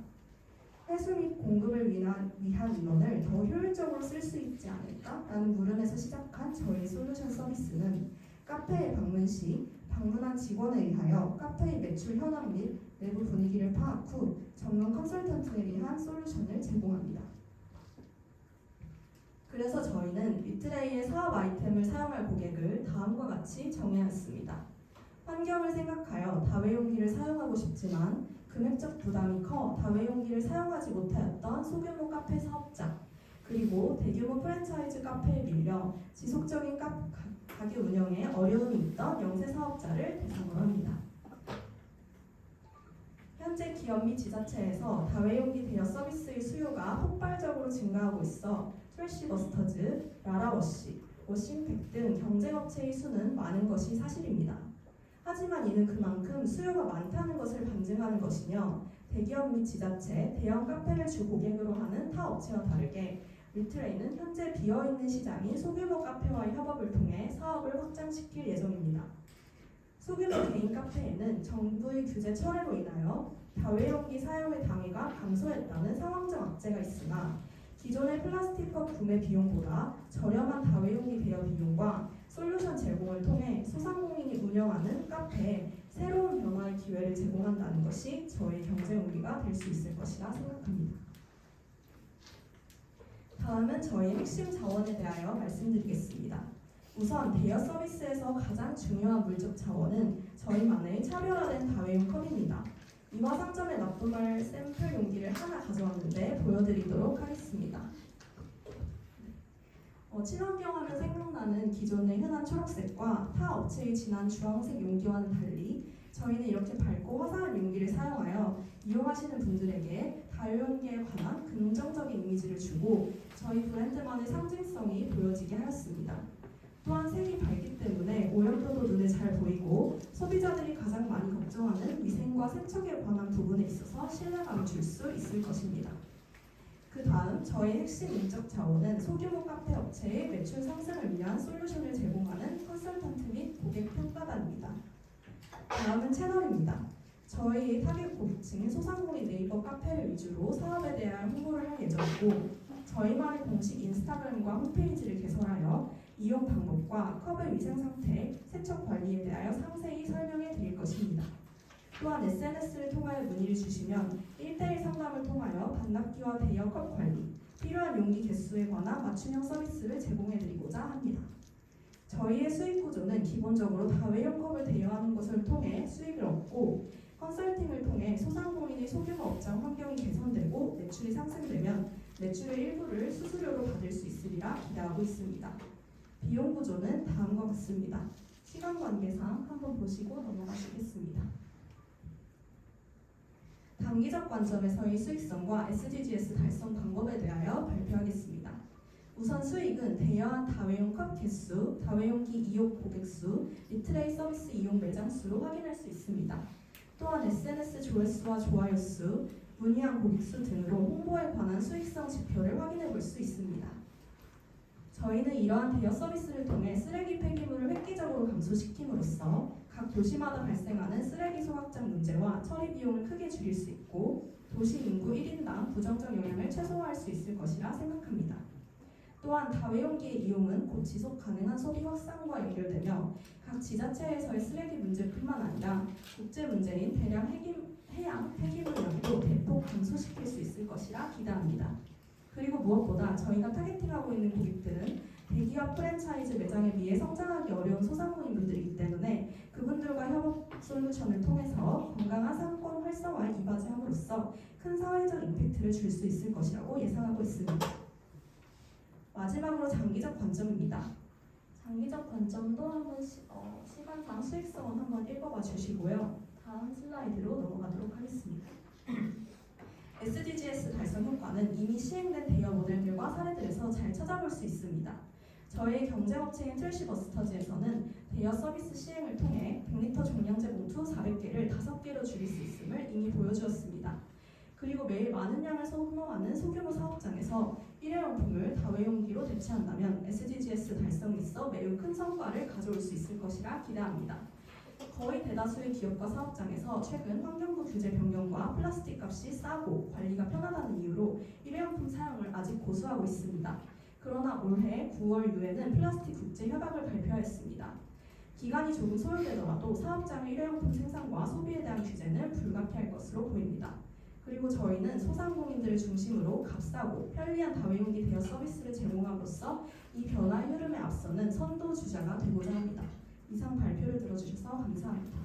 회수 및 공급을 위한 인원을 더 효율적으로 쓸 수 있지 않을까라는 물음에서 시작한 저희 솔루션 서비스는 카페에 방문 시 방문한 직원에 의하여 카페의 매출 현황 및 내부 분위기를 파악 후 전문 컨설턴트에 의한 솔루션을 제공합니다. 그래서 저희는 리트레이의 사업 아이템을 사용할 고객을 다음과 같이 정해왔습니다. 환경을 생각하여 다회용기를 사용하고 싶지만 금액적 부담이 커 다회용기를 사용하지 못하였던 소규모 카페 사업자, 그리고 대규모 프랜차이즈 카페에 밀려 지속적인 가게 운영에 어려움이 있던 영세 사업자를 대상으로 합니다. 현재 기업 및 지자체에서 다회용기 대여 서비스의 수요가 폭발적으로 증가하고 있어 트래시버스터즈, 라라워시, 워싱팩 등 경쟁업체의 수는 많은 것이 사실입니다. 하지만 이는 그만큼 수요가 많다는 것을 반증하는 것이며 대기업 및 지자체, 대형 카페를 주 고객으로 하는 타 업체와 다르게 리트레이는 현재 비어있는 시장인 소규모 카페와의 협업을 통해 사업을 확장시킬 예정입니다. 소규모 개인 카페에는 정부의 규제 철회로 인하여 다회용기 사용의 당위가 감소했다는 상황적 악재가 있으나 기존의 플라스틱컵 구매 비용보다 저렴한 다회용기 대여 비용과 솔루션 제공을 통해 소상공인이 운영하는 카페에 새로운 변화의 기회를 제공한다는 것이 저의 경제 용기가 될 수 있을 것이라 생각합니다. 다음은 저희 핵심 자원에 대하여 말씀드리겠습니다. 우선 대여 서비스에서 가장 중요한 물적 자원은 저희만의 차별화된 다회용 컵입니다. 이와 상점에 납품할 샘플 용기를 하나 가져왔는데 보여드리도록 하겠습니다. 친환경 하면 생각나는 기존의 흔한 초록색과 타 업체의 진한 주황색 용기와는 달리 저희는 이렇게 밝고 화사한 용기를 사용하여 이용하시는 분들에게 다회용기에 관한 긍정적인 이미지를 주고 저희 브랜드만의 상징성이 보여지게 하였습니다. 또한 색이 밝기 때문에 오염도도 눈에 잘 보이고 소비자들이 가장 많이 걱정하는 위생과 세척에 관한 부분에 있어서 신뢰감을 줄 수 있을 것입니다. 그 다음 저희 핵심 인적 자원은 소규모 카페 업체의 매출 상승을 위한 솔루션을 제공하는 컨설턴트 및 고객 평가단입니다. 다음은 채널입니다. 저희 타겟 고객층인 소상공인 네이버 카페를 위주로 사업에 대한 홍보를 할 예정이고 저희만의 공식 인스타그램과 홈페이지를 개설하여 이용 방법과 컵의 위생 상태, 세척 관리에 대하여 상세히 설명해 드릴 것입니다. 또한 SNS를 통하여 문의를 주시면 1대1 상담을 통하여 반납기와 대여 컵 관리, 필요한 용기 개수에 관한 맞춤형 서비스를 제공해 드리고자 합니다. 저희의 수익 구조는 기본적으로 다회용 컵을 대여하는 것을 통해 수익을 얻고 컨설팅을 통해 소상공인의 소규모 업장 환경이 개선되고 매출이 상승되면 매출의 일부를 수수료로 받을 수 있으리라 기대하고 있습니다. 비용 구조는 다음과 같습니다. 시간 관계상 한번 보시고 넘어가시겠습니다. 단기적 관점에서의 수익성과 SDGs 달성 방법에 대하여 발표하겠습니다. 우선 수익은 대여한 다회용 컵 개수, 다회용기 이용 고객 수, 리트레이 서비스 이용 매장 수로 확인할 수 있습니다. 또한 SNS 조회수와 좋아요 수, 문의한 고객 수 등으로 홍보에 관한 수익성 지표를 확인해 볼 수 있습니다. 저희는 이러한 대여 서비스를 통해 쓰레기 폐기물을 획기적으로 감소시킴으로써 각 도시마다 발생하는 쓰레기 소각장 문제와 처리 비용을 크게 줄일 수 있고 도시 인구 1인당 부정적 영향을 최소화할 수 있을 것이라 생각합니다. 또한 다회용기의 이용은 곧 지속 가능한 소비 확산과 연결되며 각 지자체에서의 쓰레기 문제뿐만 아니라 국제 문제인 대량 해양 폐기물량도 대폭 감소시킬 수 있을 것이라 기대합니다. 그리고 무엇보다 저희가 타겟팅하고 있는 고객들은 대기업 프랜차이즈 매장에 비해 성장하기 어려운 소상공인분들이기 때문에 그분들과 협업 솔루션을 통해서 건강한 상권 활성화에 이바지함으로써 큰 사회적 임팩트를 줄 수 있을 것이라고 예상하고 있습니다. 마지막으로 장기적 관점입니다. 장기적 관점도 한번 시간상 수익성은 한번 읽어봐 주시고요. 다음 슬라이드로 넘어가도록 하겠습니다. SDGs 달성 효과는 이미 시행된 대여 모델들과 사례들에서 잘 찾아볼 수 있습니다. 저희 경쟁업체인 트래시버스터즈에서는 대여 서비스 시행을 통해 100리터 종량제 봉투 400개를 5개로 줄일 수 있음을 이미 보여주었습니다. 그리고 매일 많은 양을 선호하는 소규모 사업장에서 일회용품을 다회용기로 대체한다면 SDGs 달성에 있어 매우 큰 성과를 가져올 수 있을 것이라 기대합니다. 거의 대다수의 기업과 사업장에서 최근 환경부 규제 변경과 플라스틱 값이 싸고 관리가 편하다는 이유로 일회용품 사용을 아직 고수하고 있습니다. 그러나 올해 9월 유엔은 플라스틱 국제 협약을 발표하였습니다. 기간이 조금 소요되더라도 사업장의 일회용품 생산과 소비에 대한 규제는 불가피할 것으로 보입니다. 그리고 저희는 소상공인들을 중심으로 값싸고 편리한 다회용기 대여 서비스를 제공함으로써 이 변화의 흐름에 앞서는 선도주자가 되고자 합니다. 이상 발표를 들어주셔서 감사합니다.